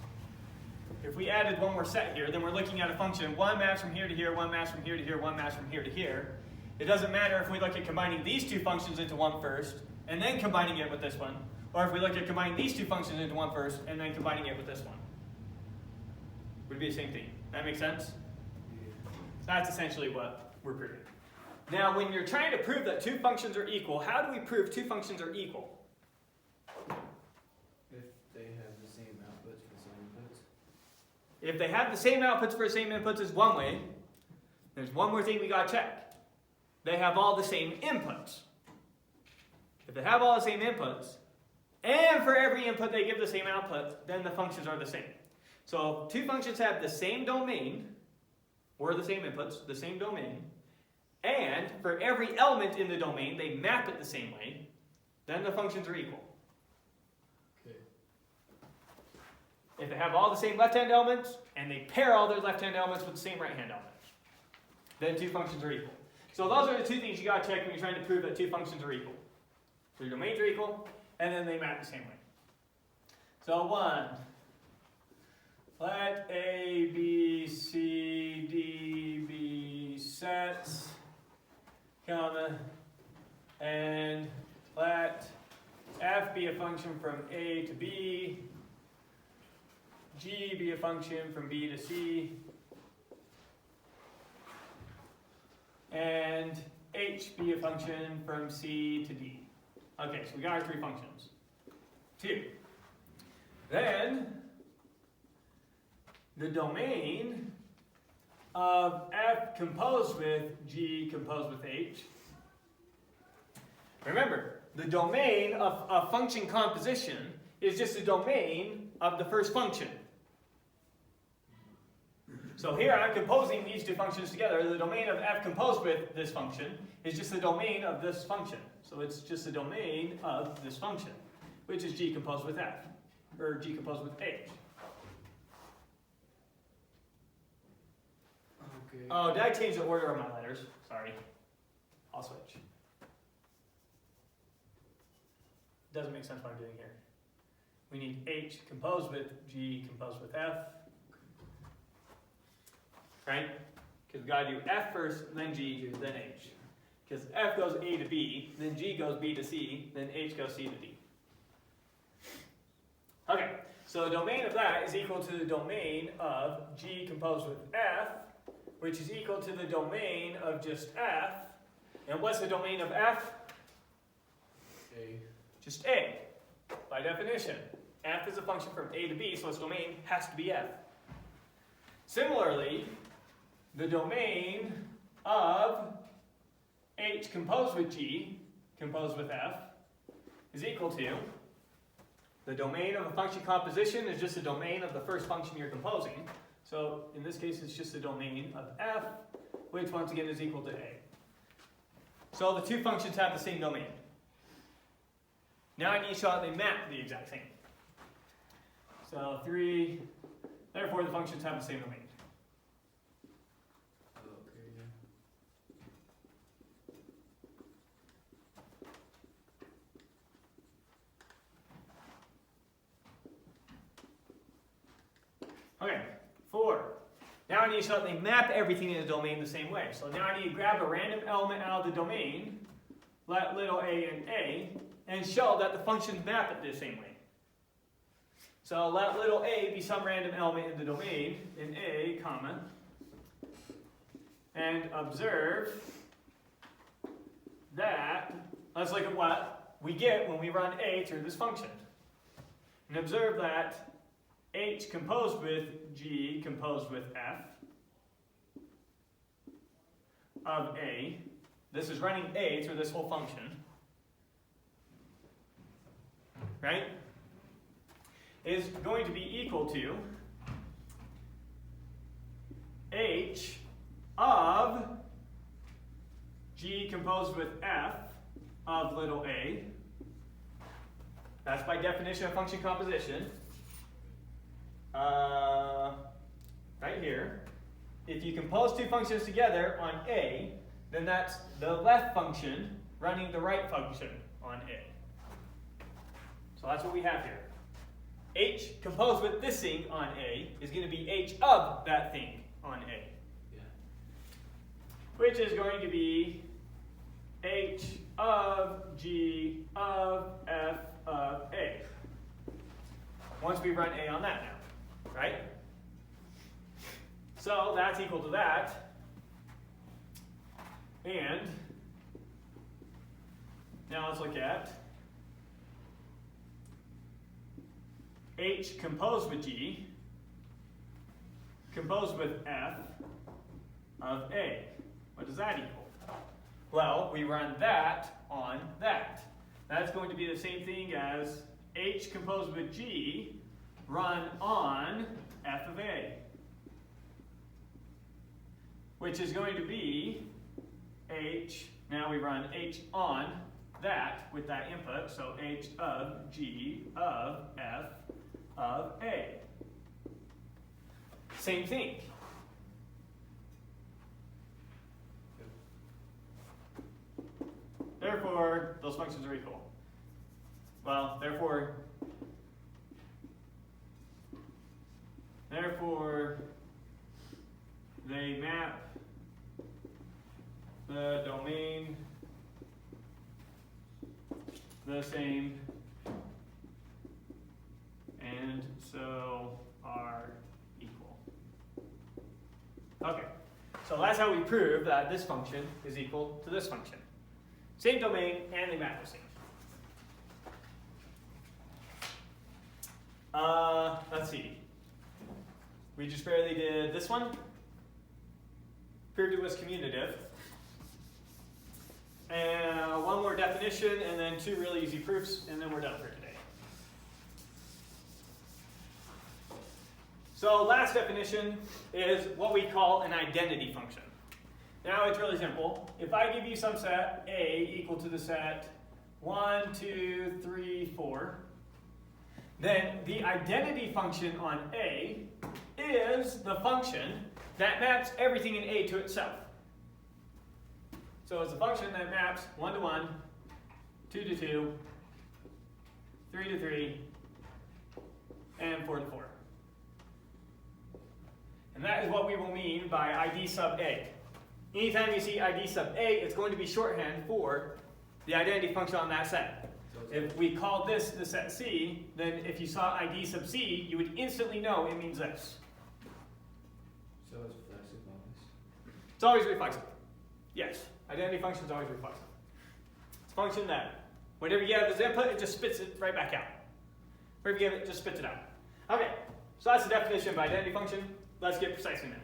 [SPEAKER 1] If we added one more set here, then we're looking at a function. One maps from here to here, one maps from here to here, one maps from here to here. It doesn't matter if we look at combining these two functions into one first, and then combining it with this one, or if we look at combining these two functions into one first, and then combining it with this one. Would be the same thing. That makes sense? That's essentially what we're proving. Now, when you're trying to prove that two functions are equal, how do we prove two functions are equal?
[SPEAKER 2] If they have the same outputs for the same inputs.
[SPEAKER 1] If they have the same outputs for the same inputs is one way. There's one more thing we got to check. They have all the same inputs. If they have all the same inputs, and for every input they give the same output, then the functions are the same. So if two functions have the same domain, or the same inputs, the same domain, and for every element in the domain they map it the same way, then the functions are equal.
[SPEAKER 2] Okay.
[SPEAKER 1] If they have all the same left-hand elements, and they pair all their left-hand elements with the same right-hand elements, then two functions are equal. So those are the two things you got to check when you're trying to prove that two functions are equal. Their domains are equal, and then they map the same way. So 1. Let A, B, C, D be sets, comma, and let f be a function from A to B, g be a function from B to C, and h be a function from C to D. Okay, so we got our three functions. 2. Then, the domain of f composed with g composed with h. Remember, the domain of a function composition is just the domain of the first function. So here I'm composing these two functions together. The domain of f composed with this function is just the domain of this function. So it's just the domain of this function, which is g composed with f, or g composed with h.
[SPEAKER 2] Okay.
[SPEAKER 1] Oh, did I change the order of my letters? Sorry. I'll switch. Doesn't make sense what I'm doing here. We need h composed with g composed with f. Right? Because we've got to do f first, then g, then h. Because f goes A to B, then g goes B to C, then h goes C to D. Okay, so the domain of that is equal to the domain of g composed with f, which is equal to the domain of just f. And what's the domain of f?
[SPEAKER 2] A.
[SPEAKER 1] Just A, by definition. F is a function from A to B, so its domain has to be f. Similarly, the domain of h composed with g, composed with f, is equal to the domain of a function composition is just the domain of the first function you're composing. So in this case, it's just the domain of f, which once again is equal to a. So the two functions have the same domain. Now I need to show how they map the exact same. So 3, therefore the functions have the same domain.
[SPEAKER 2] Okay, yeah.
[SPEAKER 1] Okay, 4. Now I need to show that they map everything in the domain the same way. So now I need to grab a random element out of the domain, let little a and show that the functions map it the same way. So let little a be some random element in the domain in A, comma, and observe that, let's look at what we get when we run A through this function. And observe that H composed with G composed with F of A, this is running A through this whole function, right, is going to be equal to H of G composed with F of little a. That's by definition of function composition. Right here. If you compose two functions together on A, then that's the left function running the right function on A. So that's what we have here. H composed with this thing on A is going to be H of that thing on A.
[SPEAKER 3] Yeah.
[SPEAKER 1] Which is going to be H of G of F of A. Once we run A on that now, right? So that's equal to that. And now let's look at H composed with G composed with F of A. What does that equal? Well, we run that on that. That's going to be the same thing as H composed with G run on F of A, which is going to be H, now we run H on that with that input, so H of G of F of A. Same thing. Therefore, those functions are equal. Well, therefore, they map the domain the same, and so are equal. Okay, so that's how we prove that this function is equal to this function. Same domain, and they map the same. Let's see. We just barely did this one. Proved it was commutative. And one more definition, and then two really easy proofs, and then we're done for today. So last definition is what we call an identity function. Now it's really simple. If I give you some set A equal to the set 1, 2, 3, 4, then the identity function on A is the function that maps everything in A to itself. So it's a function that maps 1 to 1, 2 to 2, 3 to 3, and 4 to 4. And that is what we will mean by ID sub A. Anytime you see ID sub A, it's going to be shorthand for the identity function on that set. If we call this the set C, then if you saw ID sub C, you would instantly know it means this.
[SPEAKER 2] So it's reflexive on this.
[SPEAKER 1] It's always reflexive. Yes, identity function is always reflexive. It's a function that whenever you have this input, it just spits it right back out. Whenever you give it, just spits it out. Okay, so that's the definition of identity function. Let's get precise in it.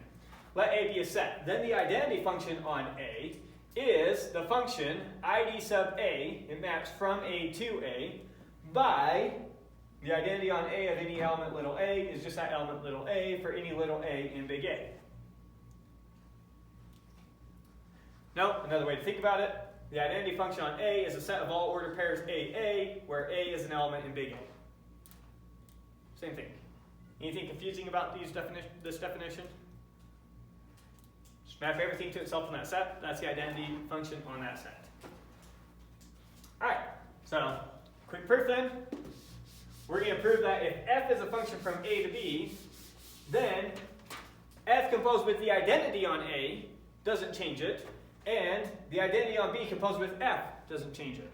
[SPEAKER 1] Let A be a set. Then the identity function on A is the function ID sub A, it maps from A to A, by the identity on A of any element little a is just that element little a for any little a in big A. Now, another way to think about it, the identity function on A is a set of all ordered pairs AA, where A is an element in big A. Same thing. Anything confusing about this definition? Just map everything to itself in that set. That's the identity function on that set. Alright, so quick proof then. We're going to prove that if f is a function from A to B, then f composed with the identity on A doesn't change it, and the identity on B composed with f doesn't change it.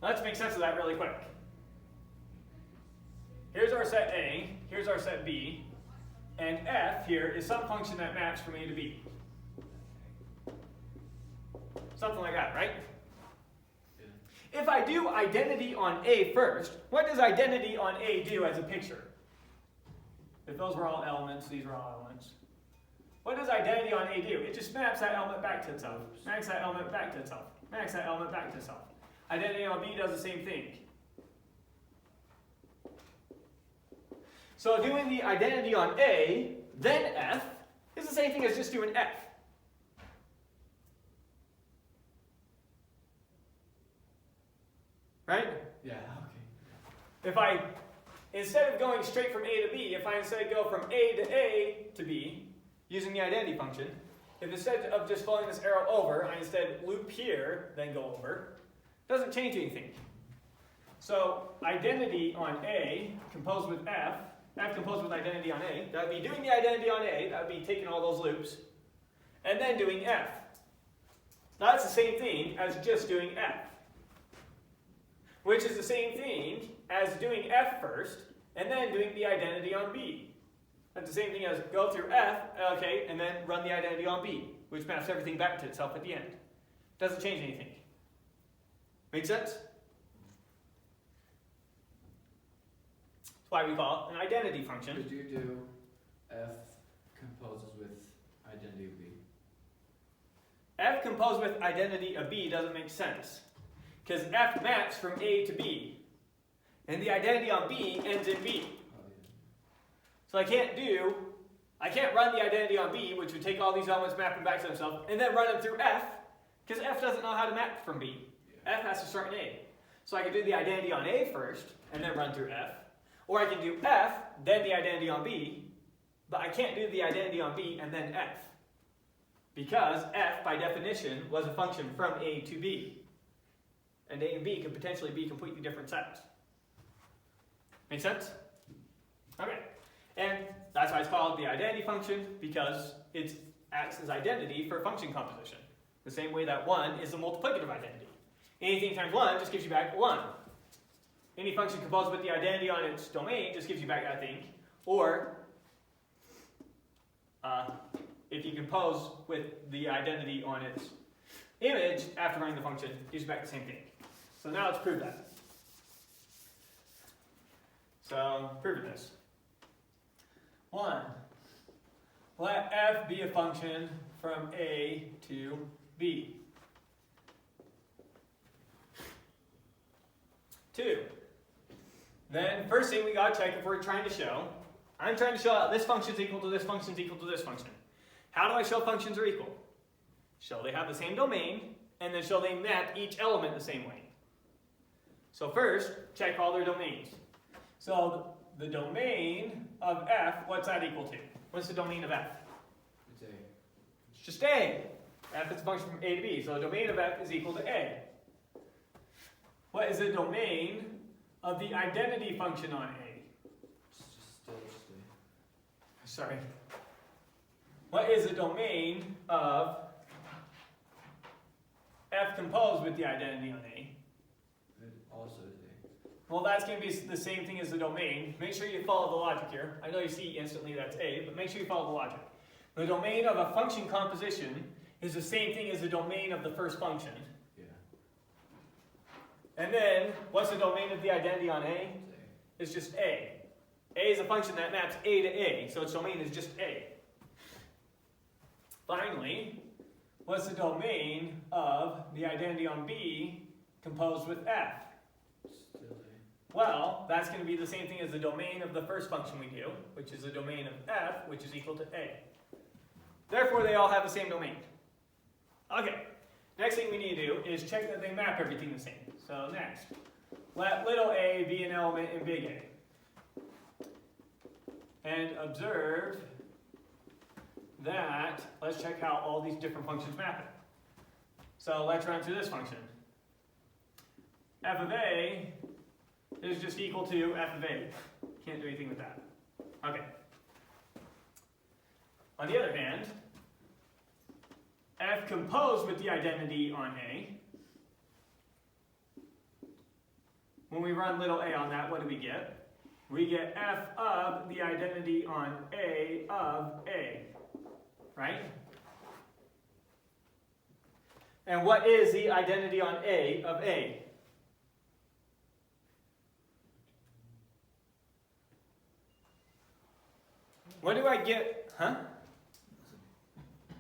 [SPEAKER 1] Let's make sense of that really quick. here's our set A, here's our set B, and f here is some function that maps from A to B. Something like that, right?
[SPEAKER 3] Yeah.
[SPEAKER 1] If I do identity on A first, what does identity on A do as a picture? If those were all elements, these were all elements. What does identity on A do? It just maps that element back to itself. Maps that element back to itself. Maps that element back to itself. Identity on B does the same thing. So doing the identity on A, then F, is the same thing as just doing F. Right?
[SPEAKER 2] Yeah, okay.
[SPEAKER 1] If I, instead of going straight from A to B, if I instead go from A to B, using the identity function, if instead of just following this arrow over, I instead loop here, then go over, doesn't change anything. So identity on A composed with F, F composed with identity on A, that would be doing the identity on A, that would be taking all those loops, and then doing F. That's the same thing as just doing F, which is the same thing as doing F first, and then doing the identity on B. That's the same thing as go through F, okay, and then run the identity on B, which maps everything back to itself at the end. Doesn't change anything. Make sense? That's why we call it an identity function.
[SPEAKER 2] Could you do f composes with identity of b?
[SPEAKER 1] F composed with identity of B doesn't make sense, because F maps from A to B, and the identity on B ends in B.
[SPEAKER 2] Oh, yeah.
[SPEAKER 1] So I can't run the identity on B, which would take all these elements, map them back to themselves, and then run them through F, because F doesn't know how to map from B.
[SPEAKER 2] Yeah.
[SPEAKER 1] F has to start in A. So I can do the identity on A first, and then run through F. Or I can do F, then the identity on B, but I can't do the identity on B and then F. Because F, by definition, was a function from A to B. And A and B could potentially be completely different sets. Make sense? Okay. And that's why it's called the identity function, because it acts as identity for function composition. The same way that 1 is a multiplicative identity. Anything times 1 just gives you back 1. Any function composed with the identity on its domain just gives you back that thing. Or, if you compose with the identity on its image after running the function, it gives you back the same thing. So now let's prove that. So, proving this. 1. Let f be a function from A to B. 2. Then, first thing we gotta check if we're trying to show, I'm trying to show that this function is equal to this function is equal to this function. How do I show functions are equal? Show they have the same domain, and then show they map each element the same way. So first, check all their domains. So the domain of f, what's that equal to? What's the domain of f?
[SPEAKER 2] It's a.
[SPEAKER 1] It's just A. F is a function from A to B, so the domain of f is equal to A. What is the domain of the identity function on A?
[SPEAKER 2] It's just still just a.
[SPEAKER 1] Sorry. What is the domain of f composed with the identity on A?
[SPEAKER 2] It also is a.
[SPEAKER 1] Well, that's going to be the same thing as the domain. Make sure you follow the logic here. I know you see instantly that's A, but make sure you follow the logic. The domain of a function composition is the same thing as the domain of the first function.
[SPEAKER 2] Yeah.
[SPEAKER 1] And then, what's the domain of the identity on A?
[SPEAKER 2] It's a.
[SPEAKER 1] It's just A. A is a function that maps A to A, so its domain is just A. Finally, what's the domain of the identity on B composed with F?
[SPEAKER 2] Still a.
[SPEAKER 1] Well, that's going to be the same thing as the domain of the first function we do, which is the domain of F, which is equal to A. Therefore, they all have the same domain. Okay, next thing we need to do is check that they map everything the same. So next, let little a be an element in big A. And observe that, let's check how all these different functions map it. So let's run through this function. F of A is just equal to f of A. Can't do anything with that. Okay. On the other hand, f composed with the identity on A, when we run little a on that, what do we get? we get f of the identity on A of A, right? And what is the identity on A of A? What do I get? Huh?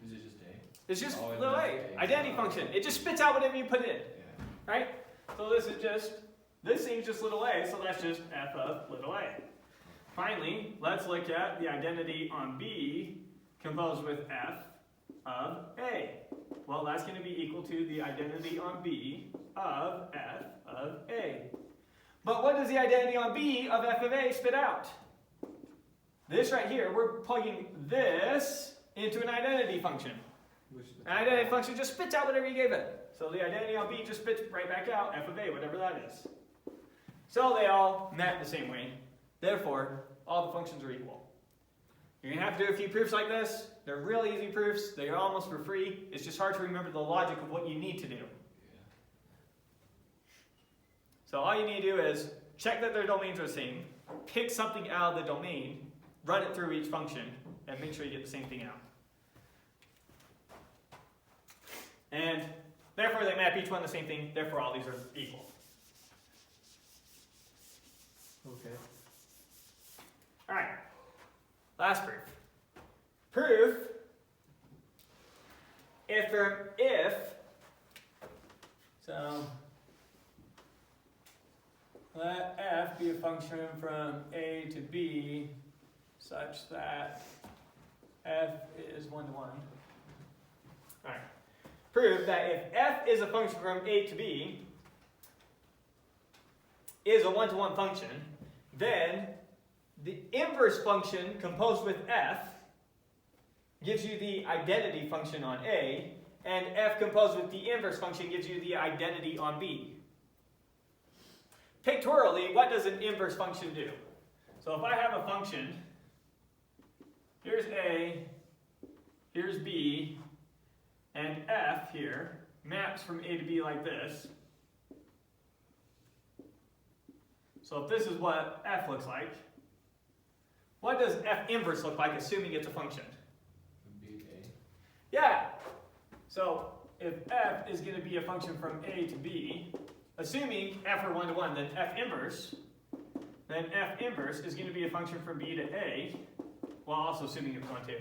[SPEAKER 3] Is it just A?
[SPEAKER 1] It's just
[SPEAKER 3] Oh, it
[SPEAKER 1] little
[SPEAKER 3] does
[SPEAKER 1] a.
[SPEAKER 3] A.
[SPEAKER 1] Identity function. It just spits out whatever you put in,
[SPEAKER 3] Yeah.
[SPEAKER 1] right? So this thing's just little a, so that's just f of little a. Finally, let's look at the identity on B composed with f of A. Well, that's going to be equal to the identity on B of f of A. But what does the identity on B of f of A spit out? This right here, we're plugging this into an identity function. An identity function just spits out whatever you gave it. So the identity on B just spits right back out f of A, whatever that is. So they all map the same way. Therefore, all the functions are equal. You're going to have to do a few proofs like this. They're really easy proofs. They are almost for free. It's just hard to remember the logic of what you need to do. So all you need to do is check that their domains are the same, pick something out of the domain, run it through each function, and make sure you get the same thing out. And therefore they map each one the same thing, therefore all these are equal.
[SPEAKER 2] Okay.
[SPEAKER 1] Alright, last proof. Proof so let f be a function from A to B such that f is 1 to 1. Alright, prove that if f is a function from A to B is a 1 to 1 function, then the inverse function composed with f gives you the identity function on A, and f composed with the inverse function gives you the identity on B. Pictorially, what does an inverse function do? So if I have a function, here's A, here's B, and f here maps from A to B like this. So if this is what f looks like, what does f inverse look like, assuming it's a function?
[SPEAKER 3] From B to A.
[SPEAKER 1] Yeah. So if f is going to be a function from A to B, assuming f are 1 to 1, then f inverse is going to be a function from B to A, while also assuming it's 1 to.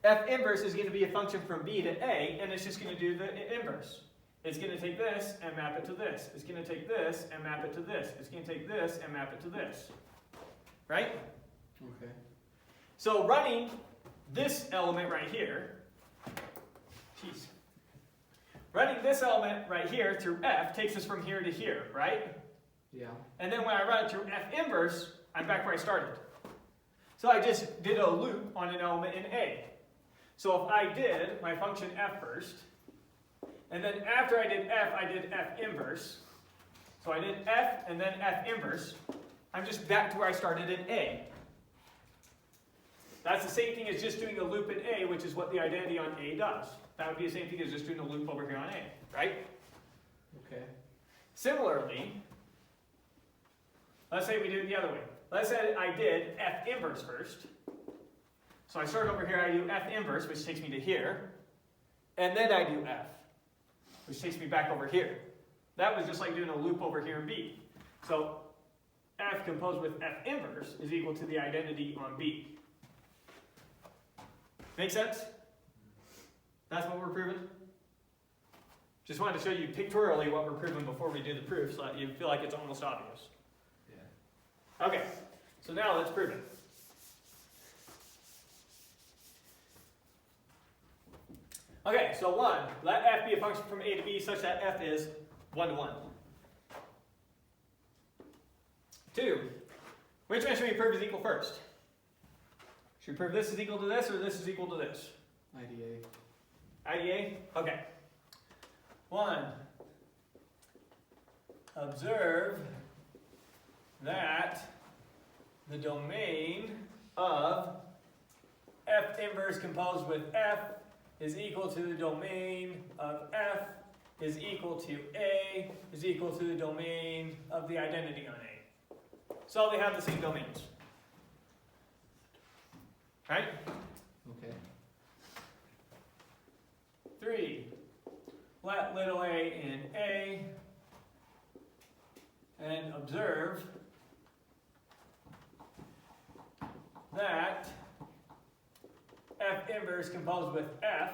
[SPEAKER 1] F inverse is going to be a function from B to A, and it's just going to do the inverse. It's going to take this and map it to this. It's going to take this and map it to this. It's going to take this and map it to this. Right?
[SPEAKER 2] Okay.
[SPEAKER 1] So running this element right here, running this element right here through f takes us from here to here, right?
[SPEAKER 2] Yeah.
[SPEAKER 1] And then when I run it through f inverse, I'm back where I started. So I just did a loop on an element in A. So if I did my function f first, and then after I did f inverse, so I did f and then f inverse, I'm just back to where I started in A. That's the same thing as just doing a loop in A, which is what the identity on A does. That would be the same thing as just doing a loop over here on A, right?
[SPEAKER 2] Okay.
[SPEAKER 1] Similarly, let's say we do it the other way. Let's say I did f inverse first. So I start over here, I do f inverse, which takes me to here. And then I do f, which takes me back over here. That was just like doing a loop over here in B. So f composed with f inverse is equal to the identity on B. Make sense? That's what we're proving? Just wanted to show you pictorially what we're proving before we do the proof so that you feel like it's almost obvious.
[SPEAKER 3] Yeah.
[SPEAKER 1] Okay, so now let's prove it. Okay, so 1, let f be a function from A to B such that f is 1 to 1. 2, which one should we prove is equal first? Should we prove this is equal to this or this is equal to this?
[SPEAKER 2] IDA.
[SPEAKER 1] IDA? Okay. 1, observe that the domain of f inverse composed with f is equal to the domain of f is equal to A is equal to the domain of the identity on A. So they have the same domains. Right?
[SPEAKER 4] Okay.
[SPEAKER 1] 3. Let little a in A and observe that F inverse composed with F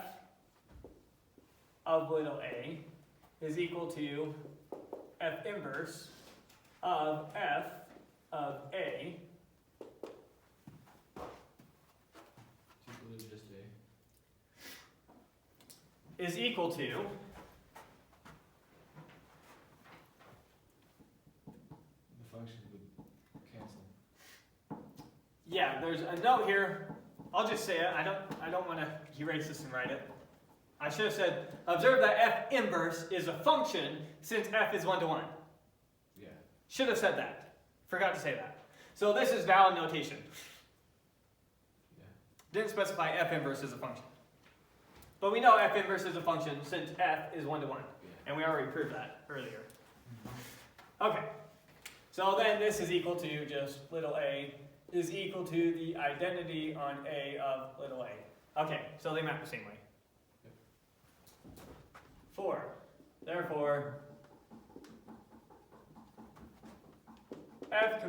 [SPEAKER 1] of little a is equal to F inverse of F of A
[SPEAKER 3] It's equal to just A.
[SPEAKER 1] is equal to
[SPEAKER 3] The functions would cancel.
[SPEAKER 1] yeah, there's a note here. I'll just say it. I don't want to erase this and write it. I should have said, observe that F inverse is a function since F is 1 to 1.
[SPEAKER 3] Yeah.
[SPEAKER 1] Should have said that. Forgot to say that. So this is valid notation.
[SPEAKER 3] Yeah.
[SPEAKER 1] Didn't specify F inverse as a function. But we know F inverse is a function since F is 1 to 1.
[SPEAKER 3] Yeah.
[SPEAKER 1] And we already proved that earlier. Okay. So then this is equal to just little a is equal to the identity on A of little a. Okay, so they map the same way. 4. Therefore, F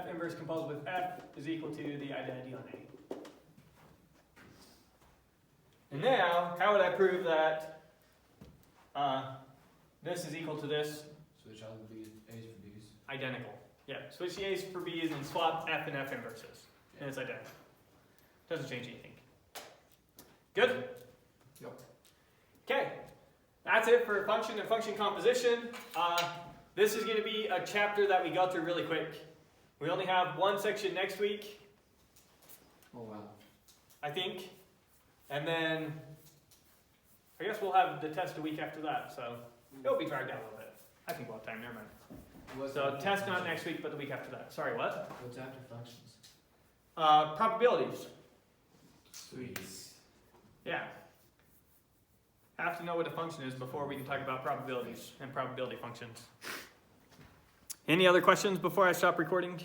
[SPEAKER 1] inverse composed with F is equal to the identity on A. And now, how would I prove that this is equal to this?
[SPEAKER 3] Switch all the B's, A's for B's.
[SPEAKER 1] Identical. Yeah, switch the A's for B's and swap F and F inverses. And it's identical. Doesn't change anything. Good?
[SPEAKER 4] Yep.
[SPEAKER 1] Okay, that's it for function and function composition. This is going to be a chapter that we go through really quick. We only have one section next week,
[SPEAKER 4] Oh wow.
[SPEAKER 1] I think. And then I guess we'll have the test a week after that, so it'll be dragged out a little bit. I think we'll have time, never mind. So test not next week, but the week after that. Sorry, what?
[SPEAKER 3] What's after functions?
[SPEAKER 1] Probabilities.
[SPEAKER 4] Sweet.
[SPEAKER 1] Yeah. Have to know what a function is before we can talk about probabilities and probability functions. Any other questions before I stop recording?